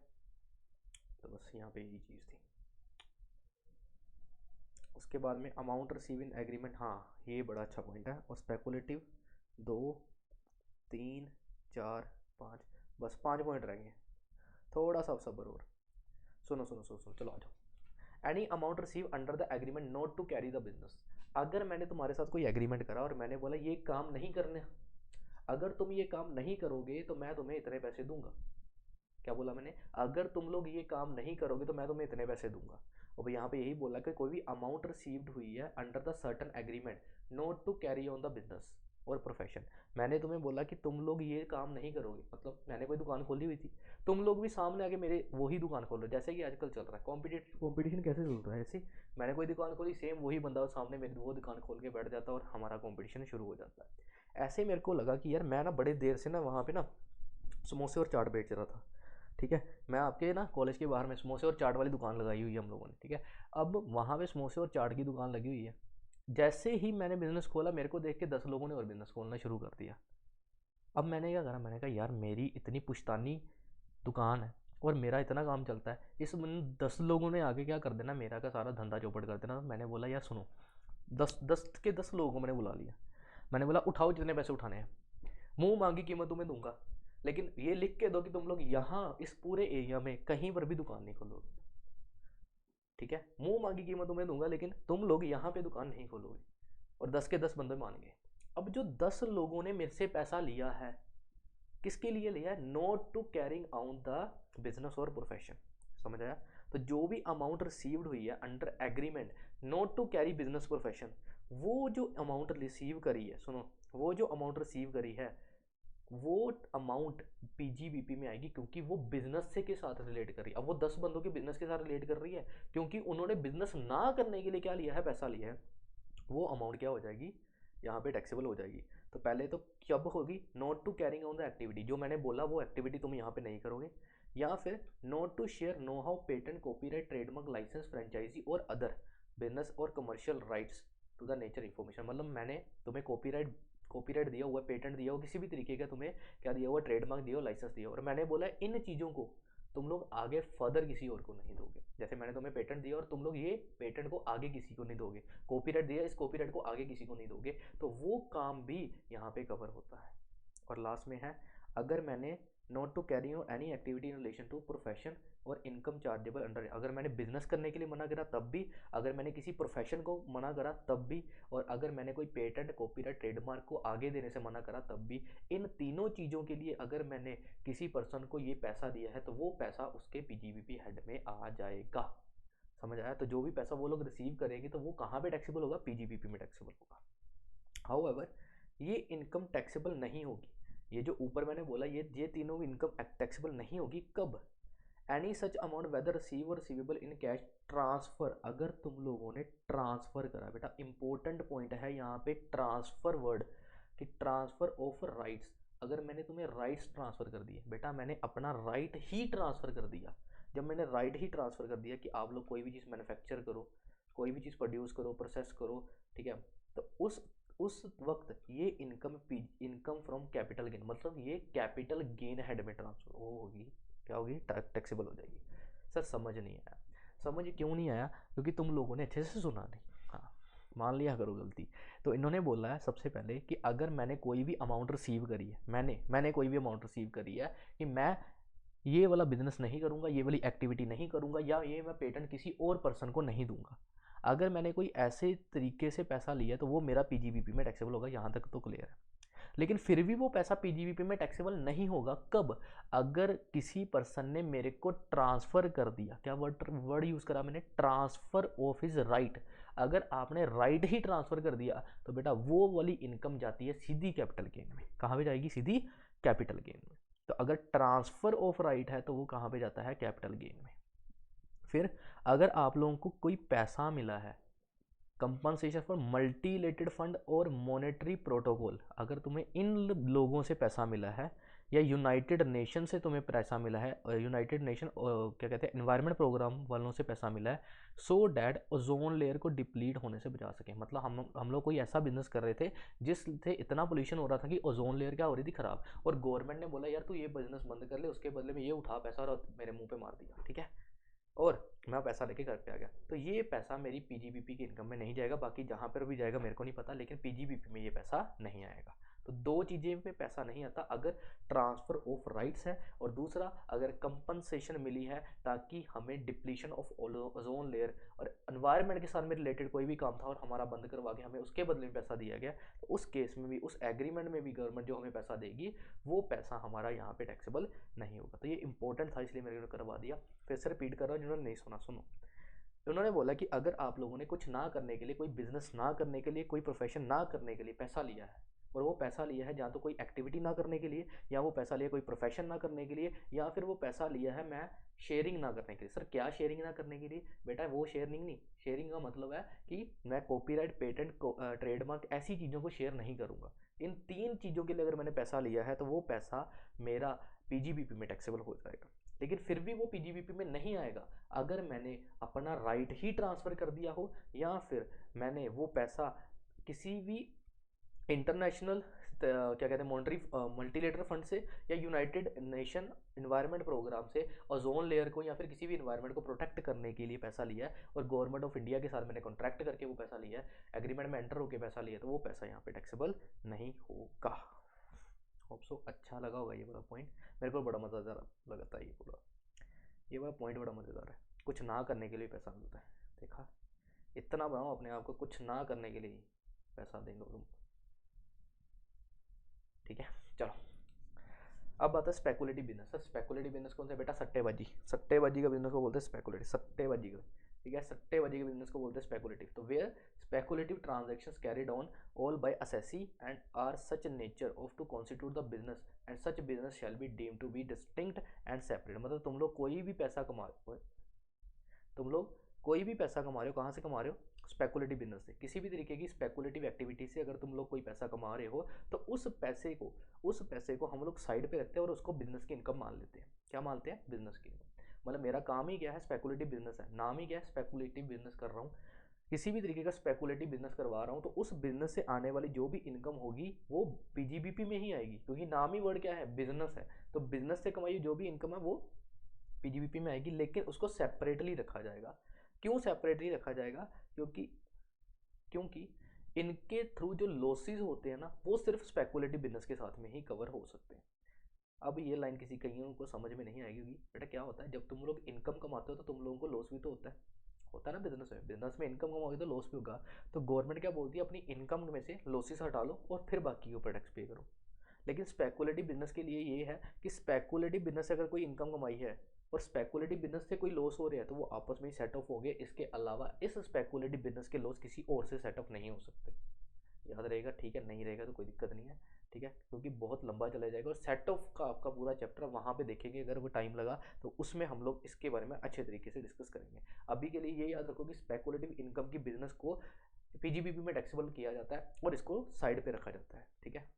तो बस यहाँ पे यही चीज़ थी। उसके बाद में अमाउंट रिसीव इन एग्रीमेंट, हाँ ये बड़ा अच्छा पॉइंट है। और स्पेकुलेटिव 2 3 4 5, बस 5 पॉइंट रहेंगे, थोड़ा सा सब्र और। सुनो सुनो सुनो सुनो, चलो आ जाओ। Any amount receive under the agreement not to carry the business, अगर मैंने तुम्हारे साथ कोई एग्रीमेंट करा और मैंने बोला ये काम नहीं करने, अगर तुम ये काम नहीं करोगे तो मैं तुम्हें इतने पैसे दूंगा। क्या बोला मैंने, अगर तुम लोग ये काम नहीं करोगे तो मैं तुम्हें इतने पैसे दूंगा। और यहाँ पे यही बोला कि कोई भी अमाउंट रिसीव्ड हुई है under the certain agreement not to carry on the business, और प्रोफेशन। मैंने तुम्हें बोला कि तुम लोग ये काम नहीं करोगे, मतलब मैंने कोई दुकान खोली हुई थी, तुम लोग भी सामने आके मेरे वही दुकान खोलो, जैसे कि आजकल चल रहा है कंपटीशन कैसे चल रहा है, ऐसे मैंने कोई दुकान खोली, सेम वही बंदा सामने मेरी वो दुकान खोल के बैठ जाता है और हमारा कंपटीशन शुरू हो जाता है। ऐसे मेरे को लगा कि यार मैं ना बड़े देर से ना वहाँ पे ना समोसे और चाट बेच रहा था, ठीक है। मैं आपके ना कॉलेज के बाहर में समोसे और चाट वाली दुकान लगाई हुई है हम लोगों ने, ठीक है। अब वहाँ पे समोसे और चाट की दुकान लगी हुई है। जैसे ही मैंने बिज़नेस खोला, मेरे को देख के 10 लोगों ने और बिज़नेस खोलना शुरू कर दिया। अब मैंने क्या करा, मैंने कहा यार मेरी इतनी पुश्तानी दुकान है और मेरा इतना काम चलता है, इस 10 लोगों ने आगे क्या कर देना, मेरा का सारा धंधा चौपट कर देना। तो मैंने बोला यार सुनो, 10 लोगों को मैंने बुला लिया। मैंने बोला उठाओ जितने पैसे उठाने हैं, मुंह मांगी कीमत तुम्हें दूंगा, लेकिन ये लिख के दो कि तुम लोग यहाँ इस पूरे एरिया में कहीं पर भी दुकान नहीं खोलोगे, ठीक है। मुंह मांगी कीमत तुम्हें दूंगा, लेकिन तुम लोग यहाँ पे दुकान नहीं खोलोगे। और 10 के 10 बंदे मान गए। अब जो 10 लोगों ने मेरे से पैसा लिया है, किसके लिए लिया है, not to carrying out the business और प्रोफेशन, समझ आया। तो जो भी अमाउंट रिसीव्ड हुई है under agreement not to carry business profession, वो जो अमाउंट रिसीव करी है, सुनो, वो जो अमाउंट रिसीव करी है वो अमाउंट पीजीबीपी में आएगी, क्योंकि वो बिजनेस से के साथ रिलेट कर रही है। अब वो 10 बंदों के बिजनेस के साथ रिलेट कर रही है, क्योंकि उन्होंने बिजनेस ना करने के लिए क्या लिया है, पैसा लिया है। वो अमाउंट क्या हो जाएगी, यहाँ पे टैक्सेबल हो जाएगी। तो पहले तो कब होगी, not to carrying on the activity, जो मैंने बोला वो एक्टिविटी तुम यहाँ पे नहीं करोगे। या फिर not to share know how patent copyright trademark licence franchisee और अदर बिजनेस और commercial rights to the nature information. मतलब मैंने तुम्हें कॉपीराइट दिया हुआ, पेटेंट दिया हुआ, किसी भी तरीके का तुम्हें क्या दिया हुआ, ट्रेडमार्क दिया हुआ, लाइसेंस दिया हुआ, और मैंने बोला इन चीज़ों को तुम लोग आगे फर्दर किसी और को नहीं दोगे। जैसे मैंने तुम्हें पेटेंट दिया और तुम लोग ये पेटेंट को आगे किसी को नहीं दोगे, कॉपीराइट दिया, इस कॉपीराइट को आगे किसी को नहीं दोगे, तो वो काम भी यहाँ पे कवर होता है। और लास्ट में है, अगर मैंने not to carry on any activity in relation to profession और इनकम चार्जेबल अंडर, अगर मैंने बिजनेस करने के लिए मना करा तब भी, अगर मैंने किसी प्रोफेशन को मना करा तब भी, और अगर मैंने कोई पेटेंट कॉपीराइट ट्रेडमार्क को आगे देने से मना करा तब भी, इन तीनों चीज़ों के लिए अगर मैंने किसी पर्सन को ये पैसा दिया है तो वो पैसा उसके पीजीबीपी हेड में आ जाएगा, समझ आया। तो जो भी पैसा वो लोग रिसीव करेंगे तो वो कहाँ पे टैक्सेबल होगा, पीजीबीपी में टैक्सेबल होगा। हाउएवर ये इनकम टैक्सेबल नहीं होगी, ये जो ऊपर मैंने बोला ये तीनों इनकम टैक्सेबल नहीं होगी। कब, any such amount whether receive और रिसीवेबल इन कैश ट्रांसफर, अगर तुम लोगों ने ट्रांसफर करा, बेटा इंपॉर्टेंट पॉइंट है यहाँ पे ट्रांसफर वर्ड, कि ट्रांसफर ऑफ राइट्स, अगर मैंने तुम्हें राइट्स ट्रांसफर कर दिए, बेटा मैंने अपना राइट ही ट्रांसफर कर दिया। जब मैंने राइट ही ट्रांसफर कर दिया कि आप लोग कोई भी चीज़ मैन्युफैक्चर करो, कोई भी चीज़ प्रोड्यूस करो, प्रोसेस करो, ठीक है, तो उस वक्त ये इनकम फ्रॉम कैपिटल गेन, मतलब ये कैपिटल गेन हेड में ट्रांसफर वो होगी, क्या होगी, टैक्सेबल हो जाएगी। सर समझ नहीं आया, समझ क्यों नहीं आया, क्योंकि तुम लोगों ने अच्छे से सुना नहीं। हाँ, मान लिया करो गलती। तो इन्होंने बोला है सबसे पहले कि अगर मैंने कोई भी अमाउंट रिसीव करी है, मैंने कोई भी अमाउंट रिसीव करी है, कि मैं ये वाला बिजनेस नहीं करूँगा, ये वाली एक्टिविटी नहीं करूँगा, या ये मैं पेटेंट किसी और पर्सन को नहीं दूंगा, अगर मैंने कोई ऐसे तरीके से पैसा लिया तो वो मेरा पीजीबीपी में टैक्सेबल होगा, यहाँ तक तो क्लियर है। लेकिन फिर भी वो पैसा पीजीबीपी में टैक्सेबल नहीं होगा, कब, अगर किसी पर्सन ने मेरे को ट्रांसफ़र कर दिया, क्या वर्ड यूज़ करा मैंने, ट्रांसफ़र ऑफ हिज राइट, अगर आपने राइट ही ट्रांसफ़र कर दिया तो बेटा वो वाली इनकम जाती है सीधी कैपिटल गेन में। कहाँ पे जाएगी, सीधी कैपिटल गेन में। तो अगर ट्रांसफ़र ऑफ राइट है तो वो कहाँ पे जाता है, कैपिटल गेन में। फिर अगर आप लोगों को कोई पैसा मिला है, कंपनसेशन फॉर मल्टीलेटेड फंड और मॉनेटरी प्रोटोकॉल, अगर तुम्हें इन लोगों से पैसा मिला है, या यूनाइटेड नेशन से तुम्हें पैसा मिला है, यूनाइटेड नेशन क्या कहते हैं एनवायरनमेंट प्रोग्राम वालों से पैसा मिला है, सो डैट ओजोन लेयर को डिप्लीट होने से बचा सके। मतलब हम लोग कोई ऐसा बिजनेस कर रहे थे जिससे इतना पोल्यूशन हो रहा था कि ओजोन लेयर क्या हो रही थी, खराब, और गवर्नमेंट ने बोला यार तू ये बिजनेस बंद कर ले, उसके बदले में ये उठा पैसा, और मेरे मुंह पे मार दिया, ठीक है, और मैं पैसा लेके घर पे आ गया। तो ये पैसा मेरी पीजीबीपी की इनकम में नहीं जाएगा, बाकी जहाँ पर भी जाएगा मेरे को नहीं पता, लेकिन पीजीबीपी में ये पैसा नहीं आएगा। तो दो चीज़ें में पैसा नहीं आता, अगर ट्रांसफ़र ऑफ राइट्स है, और दूसरा अगर कंपनसेशन मिली है ताकि हमें डिप्लीशन ऑफ ओजोन लेयर और एनवायरनमेंट के साथ में रिलेटेड कोई भी काम था और हमारा बंद करवा के हमें उसके बदले में पैसा दिया गया, तो उस केस में भी, उस एग्रीमेंट में भी गवर्नमेंट जो हमें पैसा देगी वो पैसा हमारा यहाँ पे टैक्सेबल नहीं होगा। तो ये इंपॉर्टेंट था, इसलिए मैंने करवा दिया। फिर से रिपीट कर रहा हूँ जिन्होंने नहीं सुना, सुनो। उन्होंने बोला कि अगर आप लोगों ने कुछ ना करने के लिए, कोई बिजनेस ना करने के लिए, कोई प्रोफेशन ना करने के लिए पैसा लिया है, और वो पैसा लिया है या तो कोई एक्टिविटी ना करने के लिए, या वो पैसा लिया कोई प्रोफेशन ना करने के लिए, या फिर वो पैसा लिया है मैं शेयरिंग ना करने के लिए। सर क्या शेयरिंग ना करने के लिए? बेटा वो शेयरिंग नहीं, शेयरिंग का मतलब है कि मैं कॉपीराइट, पेटेंट, ट्रेडमार्क ऐसी चीज़ों को शेयर नहीं करूँगा। इन 3 चीज़ों के लिए अगर मैंने पैसा लिया है तो वो पैसा मेरा पीजीबीपी में टैक्सेबल हो जाएगा। लेकिन फिर भी वो पीजीबीपी में नहीं आएगा अगर मैंने अपना राइट ही ट्रांसफ़र कर दिया हो, या फिर मैंने वो पैसा किसी भी इंटरनेशनल क्या कहते हैं मॉनिटरी मल्टीलेटरल फंड से, या यूनाइटेड नेशन इन्वायरमेंट प्रोग्राम से ओजोन लेयर को या फिर किसी भी इन्वायरमेंट को प्रोटेक्ट करने के लिए पैसा लिया है, और गवर्नमेंट ऑफ इंडिया के साथ मैंने कॉन्ट्रैक्ट करके वो पैसा लिया है, एग्रीमेंट में एंटर होकर पैसा लिया है, तो वो पैसा यहाँ पे टैक्सेबल नहीं होगा। होप सो अच्छा लगा होगा ये वाला पॉइंट, मेरे को बड़ा मज़ेदार लगता है ये वाला पॉइंट बड़ा मज़ेदार है। कुछ ना करने के लिए पैसा मिलता है, देखा, इतना बनाओ अपने आप को, कुछ ना करने के लिए पैसा देंगे तुम। ठीक है, चलो अब आता है speculative business. Sir speculative business कौन सा है बेटा? सट्टेबाजी। सट्टेबाजी का बिजनेस को बोलते हैं स्पेकुलेटिव, सट्टेबाजी का। ठीक है, सट्टेबाजी के बिजनेस को बोलते हैं स्पेकुलेटिव। तो where speculative transactions carried on all by assessee and are such nature of to constitute the business and such business shall be deemed to be distinct and separate. मतलब तुम लोग कोई भी पैसा कमा रहे हो, तुम लोग कोई भी पैसा कमा रहे हो, कहाँ से कमा रहे हो? स्पेकुलेटिव बिजनेस से। किसी भी तरीके की स्पेकुलेटिव एक्टिविटी से अगर तुम लोग कोई पैसा कमा रहे हो तो उस पैसे को हम लोग साइड पे रखते हैं और उसको बिजनेस की इनकम मान लेते हैं। क्या मानते हैं? बिजनेस की इनकम। मतलब मेरा काम ही क्या है? स्पेकुलेटिव बिजनेस है, नाम ही क्या है? स्पेकुलेटिव बिजनेस कर रहा हूँ। किसी भी तरीके का स्पेकुलेटिव बिजनेस करवा रहा हूँ तो उस बिजनेस से आने वाली जो भी इनकम होगी वो पीजीबीपी में ही आएगी, क्योंकि नाम ही वर्ड क्या है? बिजनेस है। तो बिजनेस से कमाई जो भी इनकम है वो पीजीबीपी में आएगी, लेकिन उसको सेपरेटली रखा जाएगा। क्यों सेपरेटली रखा जाएगा? क्योंकि क्योंकि इनके थ्रू जो लॉसेस होते हैं ना वो सिर्फ स्पेकुलेटिव बिजनेस के साथ में ही कवर हो सकते हैं। अब ये लाइन किसी कईयों को समझ में नहीं आएगी होगी। बेटा क्या होता है, जब तुम लोग इनकम कमाते हो तो तुम लोगों को लॉस भी तो होता है ना बिजनेस में इनकम कमाओगे तो लॉस भी होगा। तो गवर्नमेंट क्या बोलती है, अपनी इनकम में से लॉसेस हटा लो और फिर बाकी के ऊपर टैक्स पे करो। लेकिन स्पेकुलेटिव बिजनेस के लिए ये है कि स्पेकुलेटिव बिजनेस से अगर कोई इनकम कमाई है और स्पेकुलेटिव बिजनेस से कोई लॉस हो रहा है तो वो आपस में ही सेट ऑफ हो गए। इसके अलावा इस स्पेकुलेटिव बिजनेस के लॉस किसी और से सेट ऑफ नहीं हो सकते। याद रहेगा, ठीक है? नहीं रहेगा तो कोई दिक्कत नहीं है, ठीक है, क्योंकि बहुत लंबा चला जाएगा और सेट ऑफ का आपका पूरा चैप्टर वहाँ पे देखेंगे। अगर वो टाइम लगा तो उसमें हम लोग इसके बारे में अच्छे तरीके से डिस्कस करेंगे। अभी के लिए ये याद रखो कि स्पेकुलेटिव इनकम की बिजनेस को पीजीबीपी में टैक्सेबल किया जाता है और इसको साइड पे रखा जाता है। ठीक है,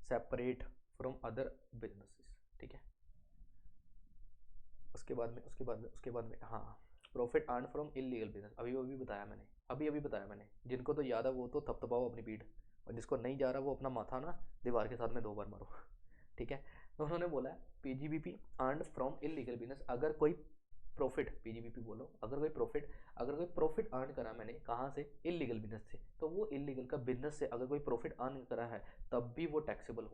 सेपरेट फ्रॉम अदर बिजनेसेस। ठीक है, उसके बाद में हाँ, profit earn from illegal business. अभी बताया मैंने। जिनको तो याद है वो तो थपथपाओ अपनी पीठ, और जिसको नहीं जा रहा वो अपना माथा ना दीवार के साथ में 2 बार मारो। ठीक है, तो उन्होंने बोला है PGBP earn from illegal business. अगर कोई प्रॉफिट, पीजीबीपी बोलो, अगर कोई प्रॉफिट अर्न करा मैंने कहाँ से? इलीगल बिजनेस से, तो वो इलीगल का बिजनेस से अगर कोई प्रॉफिट अर्न करा है तब भी वो टैक्सेबल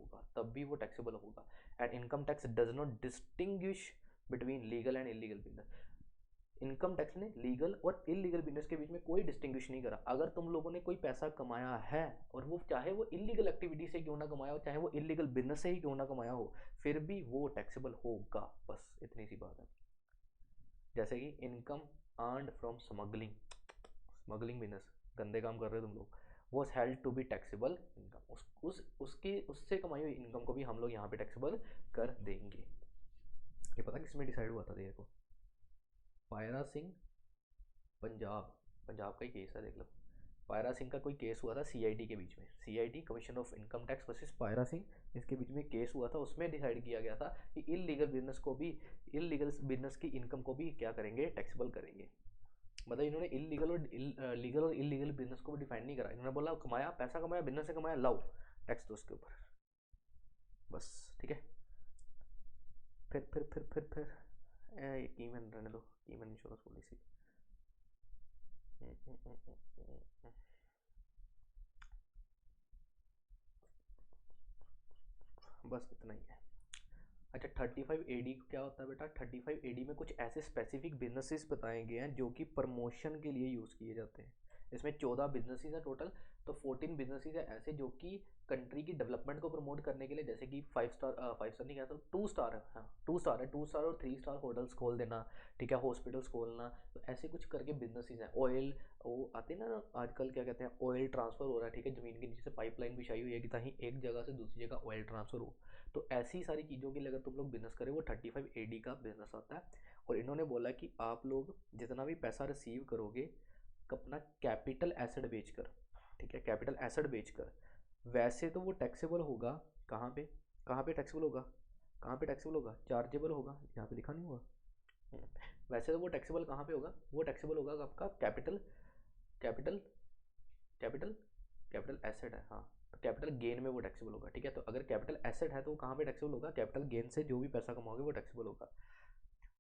होगा। And income tax does not distinguish between legal and illegal business. Income tax ने लीगल और इलीगल बिजनेस के बीच में कोई डिस्टिंग्विश नहीं करा। अगर तुम लोगों ने कोई पैसा कमाया है और वो चाहे वो इलीगल एक्टिविटी से क्यों ना कमाया हो, चाहे वो इलीगल बिजनेस से ही क्यों ना कमाया हो, फिर भी वो टैक्सेबल होगा। बस इतनी सी बात है। जैसे कि income earned from smuggling business, गंदे काम कर रहे हो तुम लोग, वो held to be taxable income. उससे कमाई हुई इनकम को भी हम लोग यहाँ पे टैक्सेबल कर देंगे। ये पता किस में डिसाइड हुआ था? देखो, पायरा सिंह, पंजाब का ही केस है, देख लो। पायरा सिंह का कोई केस हुआ था सीआईडी के बीच में, CID commission of income tax versus पायरा सिंह, इसके बीच में केस हुआ था। उसमें डिसाइड किया गया था कि इलीगल बिजनेस की इनकम को भी क्या करेंगे? टैक्सेबल करेंगे। मतलब इन्होंने लीगल और इलीगल बिजनेस को भी डिफाइन नहीं करा। इन्होंने बोला कमाया, पैसा कमाया, बिजनेस से कमाया, लाओ टैक्स दो उसके ऊपर, बस। ठीक है, फिर कीमन रहने दो, कीमन इंश्योरेंस पॉलिसी। बस इतना ही है। अच्छा, 35 AD क्या होता है बेटा? 35 AD में कुछ ऐसे स्पेसिफिक बिजनेसेस बताए गए हैं जो कि प्रमोशन के लिए यूज़ किए जाते हैं। इसमें 14 बिजनेसेस हैं टोटल। तो 14 बिजनेसेस है ऐसे जो कि कंट्री की डेवलपमेंट को प्रमोट करने के लिए, जैसे कि 5 स्टार नहीं कहता, 2 स्टार है, हाँ 2 स्टार है, 2 स्टार और 3 स्टार होटल्स खोल देना, ठीक है, हॉस्पिटल्स खोलना, तो ऐसे कुछ करके बिजनेसेस हैं। ऑयल, वो आते हैं ना आजकल, क्या कहते हैं, ऑयल ट्रांसफ़र हो रहा है, ठीक है, ज़मीन के नीचे से पाइपलाइन बिछाई हुई है कि ताकि एक जगह से दूसरी जगह ऑयल ट्रांसफ़र हो। तो ऐसी सारी चीज़ों के लिए अगर तुम लोग बिजनेस करें, वो 35 AD का बिजनेस आता है। और इन्होंने बोला कि आप लोग जितना भी पैसा रिसीव करोगे अपना कैपिटल एसेट बेचकर, ठीक है, कैपिटल एसेट बेचकर, वैसे तो वो टैक्सेबल होगा। कहाँ पे, कहाँ पे टैक्सेबल होगा, कहाँ पे टैक्सेबल होगा, चार्जेबल होगा, यहाँ पे लिखा नहीं होगा। हम्म, वैसे तो वो टैक्सेबल कहाँ पे होगा, वो टैक्सेबल होगा आपका capital, capital capital capital asset है, हाँ, तो कैपिटल गेन में वो टैक्सेबल होगा, ठीक है। तो अगर कैपिटल एसेट है तो वो कहाँ पे टैक्सेबल होगा, कैपिटल गेन से जो भी पैसा कमाओगे वो टैक्सेबल होगा।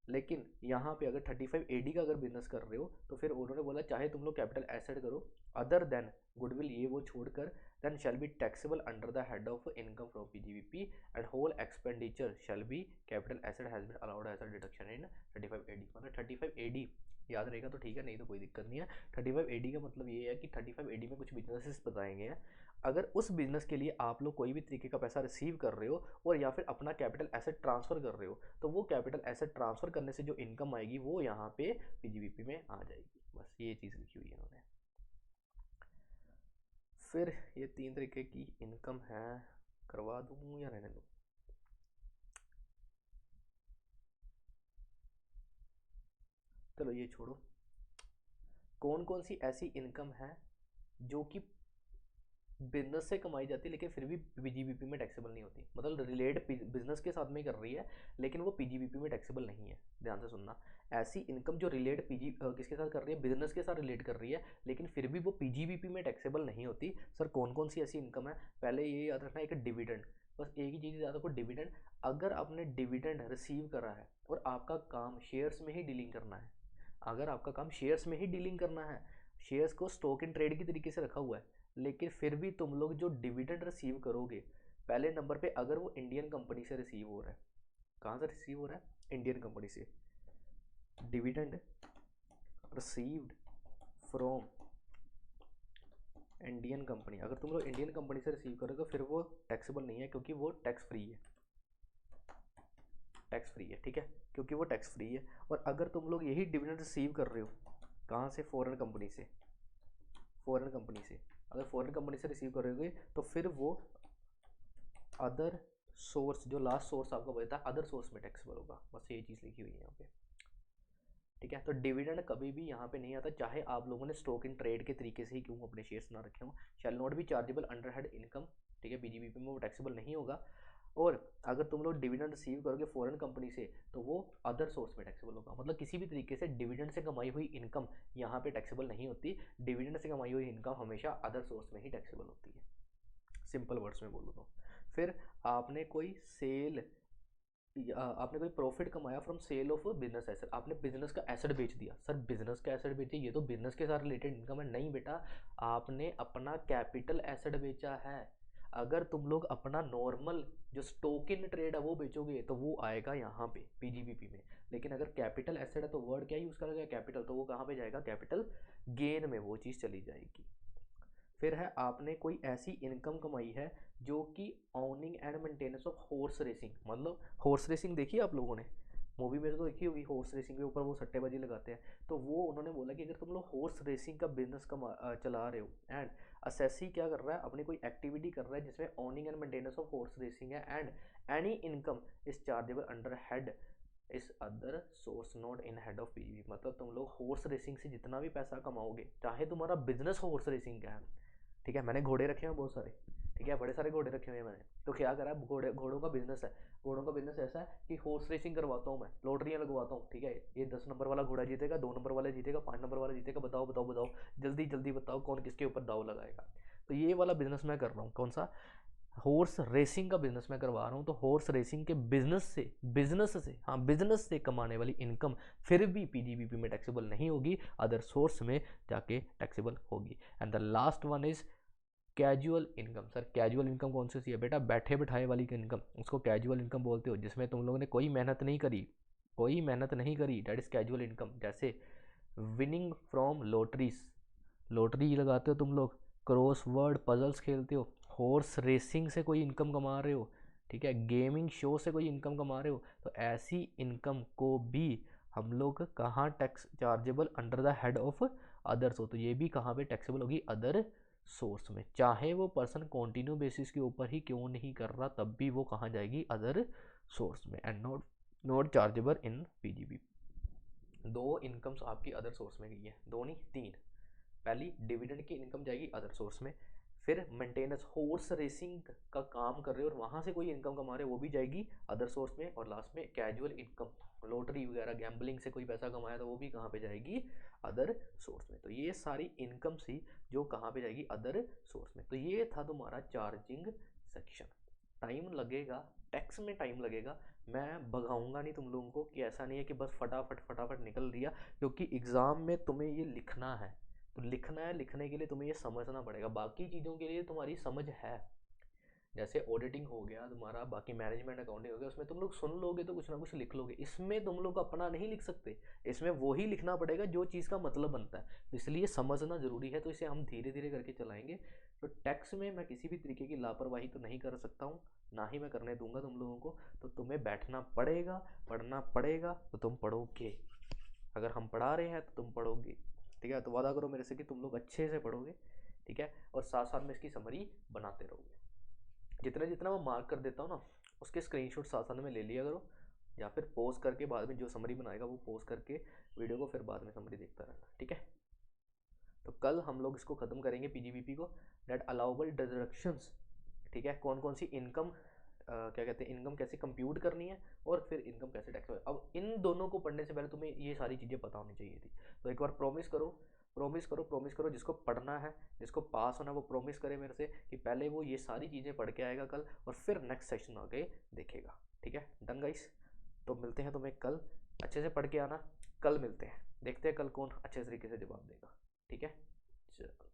लेकिन यहाँ पे अगर 35 AD का अगर बिजनेस कर रहे हो तो फिर उन्होंने बोला चाहे तुम लोग कैपिटल एसेट करो अदर देन गुडविल, ये वो छोड़कर, then shall be taxable under the head of income from PGBP and whole expenditure shall be capital asset has been allowed as a deduction in 35 AD। मतलब 35 AD याद रहेगा तो ठीक है, नहीं तो कोई दिक्कत नहीं है। 35 AD का मतलब ये है कि 35 AD में कुछ बिजनेसेस बताएंगे हैं। अगर उस बिजनेस के लिए आप लोग कोई भी तरीके का पैसा रिसीव कर रहे हो और या फिर अपना कैपिटल एसेट ट्रांसफ़र कर रहे हो, तो वो कैपिटल एसेट ट्रांसफ़र करने से जो इनकम आएगी वो यहाँ पे PGBP में आ जाएगी। बस ये चीज़ लिखी हुई है उन्होंने। फिर ये 3 तरीके की इनकम है, करवा दूँ या रहने दूँ? चलो ये छोड़ो। कौन कौन सी ऐसी इनकम है जो कि बिजनेस से कमाई जाती है लेकिन फिर भी PGBP में टैक्सेबल नहीं होती, मतलब रिलेट बिजनेस के साथ में कर रही है लेकिन वो PGBP में टैक्सेबल नहीं है। ध्यान से सुनना, ऐसी इनकम जो रिलेट किसके साथ कर रही है, बिजनेस के साथ रिलेट कर रही है लेकिन फिर भी वो PGBP में टैक्सेबल नहीं होती। सर कौन कौन सी ऐसी इनकम है, पहले ये याद रखना, एक डिविडेंड, बस एक ही चीज़ याद रखो, डिविडेंड। अगर आपने डिविडेंड रिसीव करा है और आपका काम शेयर्स में ही डीलिंग करना है, अगर आपका काम शेयर्स में ही डीलिंग करना है, शेयर्स को स्टॉक इन ट्रेड की तरीके से रखा हुआ है, लेकिन फिर भी तुम लोग जो डिविडेंड रिसीव करोगे, पहले नंबर पे अगर वो इंडियन कंपनी से रिसीव हो रहा है, कहाँ से रिसीव हो रहा है, इंडियन कंपनी से, dividend received from Indian company, अगर तुम लोग इंडियन कंपनी से रिसीव करोगे तो फिर वो टैक्सेबल नहीं है क्योंकि वो टैक्स फ्री है, टैक्स फ्री है, ठीक है, क्योंकि वो टैक्स फ्री है। और अगर तुम लोग यही डिविडेंड रिसीव कर रहे हो कहाँ से, फॉरेन कंपनी से, फॉरेन कंपनी से, अगर फॉरेन कंपनी से रिसीव करोगे तो फिर वो अदर सोर्स, जो लास्ट सोर्स आपका बचता है अदर सोर्स में टैक्सेबल होगा। बस ये चीज़ लिखी हुई है यहाँ पे, ठीक है। तो डिविडेंड कभी भी यहाँ पे नहीं आता, चाहे आप लोगों ने स्टॉक इन ट्रेड के तरीके से ही क्यों अपने शेयर्स ना रखे हों। Shall not be chargeable under head income, ठीक है, PGBP में वो टैक्सेबल नहीं होगा। और अगर तुम लोग डिविडेंड रिसीव करोगे फॉरेन कंपनी से तो वो अदर सोर्स में टैक्सेबल होगा, मतलब किसी भी तरीके से डिविडेंड से कमाई हुई इनकम यहाँ पे टैक्सेबल नहीं होती। डिविडेंड से कमाई हुई इनकम हमेशा अदर सोर्स में ही टैक्सेबल होती है, सिंपल वर्ड्स में बोलूँ तो। फिर आपने कोई सेल, आपने कोई प्रॉफिट कमाया from sale of business asset, आपने बिजनेस का एसेट बेच दिया। सर बिजनेस का एसेट बेचे, ये तो बिजनेस के साथ रिलेटेड इनकम है, नहीं बेटा, आपने अपना कैपिटल एसेट बेचा है। अगर तुम लोग अपना नॉर्मल जो स्टॉक इन ट्रेड है वो बेचोगे तो वो आएगा यहाँ पे PGBP में, लेकिन अगर कैपिटल एसेट है तो वर्ड क्या यूज़ करेगा, कैपिटल, तो वो कहाँ पे जाएगा, कैपिटल गेन में वो चीज़ चली जाएगी। फिर है आपने कोई ऐसी इनकम कमाई है जो कि owning and maintenance of horse racing, मतलब हॉर्स रेसिंग देखी है आप लोगों ने, मूवी में तो देखी होगी, हॉर्स रेसिंग के ऊपर वो सट्टेबाजी लगाते हैं। तो वो उन्होंने बोला कि अगर तुम लोग हॉर्स रेसिंग का बिजनेस चला रहे हो एंड असेसी क्या कर रहा है, अपनी कोई एक्टिविटी कर रहा है जिसमें owning and maintenance of horse racing है, and any income is chargeable under head is other source not in head of PGBP, मतलब तुम लोग हॉर्स रेसिंग से जितना भी पैसा कमाओगे, चाहे तुम्हारा बिजनेस हॉर्स रेसिंग का है, ठीक है, मैंने घोड़े रखे हैं बहुत सारे, ठीक है, बड़े सारे घोड़े रखे हुए हैं मैंने, तो क्या करा, घोड़ों का बिजनेस है, घोड़ों का बिजनेस ऐसा है कि हॉर्स रेसिंग करवाता हूँ मैं, लॉटरियाँ लगवाता हूँ, ठीक है, ये 10 नंबर वाला घोड़ा जीतेगा, 2 नंबर वाला जीतेगा, 5 नंबर वाला जीतेगा, बताओ बताओ बताओ, जल्दी जल्दी बताओ कौन किसके ऊपर दाव लगाएगा। तो ये वाला बिजनेस मैं कर रहा हूँ, कौन सा, हॉर्स रेसिंग का बिजनेस मैं करवा रहा हूँ। तो हॉर्स रेसिंग के बिजनेस से हाँ बिजनेस से कमाने वाली इनकम फिर भी PGBP में टैक्सेबल नहीं होगी, अदर सोर्स में जाके टैक्सेबल होगी। And the last one is casual income. Sir casual income कौन सी है बेटा, बैठे बिठाए वाली इनकम, उसको कैजुअल इनकम बोलते हो, जिसमें तुम लोगों ने कोई मेहनत नहीं करी, कोई मेहनत नहीं करी, दैट इज कैजुअल इनकम। जैसे विनिंग फ्रॉम लॉटरीज, लॉटरी लगाते हो तुम लोग, क्रॉसवर्ड पजल्स खेलते हो, हॉर्स रेसिंग से कोई इनकम कमा रहे हो, ठीक है, गेमिंग शो से कोई इनकम कमा रहे हो, तो ऐसी इनकम को भी हम लोग कहाँ tax chargeable under the head of others हो, तो ये भी कहाँ पे टैक्सेबल होगी, अदर सोर्स में। चाहे वो पर्सन कॉन्टिन्यू बेसिस के ऊपर ही क्यों नहीं कर रहा, तब भी वो कहाँ जाएगी, अदर सोर्स में, and not not chargeable in PGB. दो इनकम्स आपकी अदर सोर्स में गई है, दो नहीं तीन। पहली डिविडेंड की इनकम जाएगी अदर सोर्स में, फिर मेंटेनेंस हॉर्स रेसिंग का काम कर रहे हो और वहाँ से कोई इनकम कमा रहे हो वो भी जाएगी अदर सोर्स में, और लास्ट में कैजुअल इनकम लॉटरी वगैरह गैम्बलिंग से कोई पैसा कमाया तो वो भी कहाँ पे जाएगी, अदर सोर्स में। तो ये सारी इनकम सी जो कहाँ पे जाएगी, अदर सोर्स में। तो ये था तुम्हारा चार्जिंग सेक्शन। टाइम लगेगा, टैक्स में टाइम लगेगा, मैं भगाऊंगा नहीं तुम लोगों को, कि ऐसा नहीं है कि बस फटाफट फटाफट निकल दिया, क्योंकि एग्ज़ाम में तुम्हें ये लिखना है। तो लिखना है, लिखने के लिए तुम्हें ये समझना पड़ेगा, बाकी चीज़ों के लिए तुम्हारी समझ है। जैसे ऑडिटिंग हो गया तुम्हारा, बाकी मैनेजमेंट अकाउंटिंग हो गया, उसमें तुम लोग सुन लोगे तो कुछ ना कुछ लिख लोगे, इसमें तुम लोग अपना नहीं लिख सकते, इसमें वो ही लिखना पड़ेगा जो चीज़ का मतलब बनता है, इसलिए समझना ज़रूरी है। तो इसे हम धीरे धीरे करके चलाएंगे। तो टैक्स में मैं किसी भी तरीके की लापरवाही तो नहीं कर सकता हूँ, ना ही मैं करने दूंगा तुम लोगों को। तो तुम्हें बैठना पड़ेगा, पढ़ना पड़ेगा, तो तुम पढ़ोगे, अगर हम पढ़ा रहे हैं तो तुम पढ़ोगे, ठीक है। तो वादा करो मेरे से कि तुम लोग अच्छे से पढ़ोगे, ठीक है, और साथ साथ में इसकी समरी बनाते रहोगे। जितना जितना मैं मार्क कर देता हूँ ना, उसके स्क्रीनशॉट साथ साथ में ले लिया करो, या फिर पोस्ट करके बाद में जो समरी बनाएगा वो पोस्ट करके वीडियो को फिर बाद में समरी देखता रहना, ठीक है। तो कल हम लोग इसको ख़त्म करेंगे पीजीबीपी को, नेट अलाउबल डिडक्शंस, ठीक है, कौन कौन सी इनकम क्या कहते हैं, इनकम कैसे कंप्यूट करनी है, और फिर इनकम कैसे टैक्स। अब इन दोनों को पढ़ने से पहले तुम्हें ये सारी चीज़ें पता होनी चाहिए थी। तो एक बार प्रॉमिस करो, प्रॉमिस करो, प्रॉमिस करो, जिसको पढ़ना है, जिसको पास होना है, वो प्रॉमिस करे मेरे से कि पहले वो ये सारी चीज़ें पढ़ के आएगा कल, और फिर नेक्स्ट सेशन आके देखेगा, ठीक है। Done guys. तो मिलते हैं तुम्हें कल, अच्छे से पढ़ के आना, कल मिलते हैं, देखते हैं कल कौन अच्छे तरीके से जवाब देगा, ठीक है। चलो।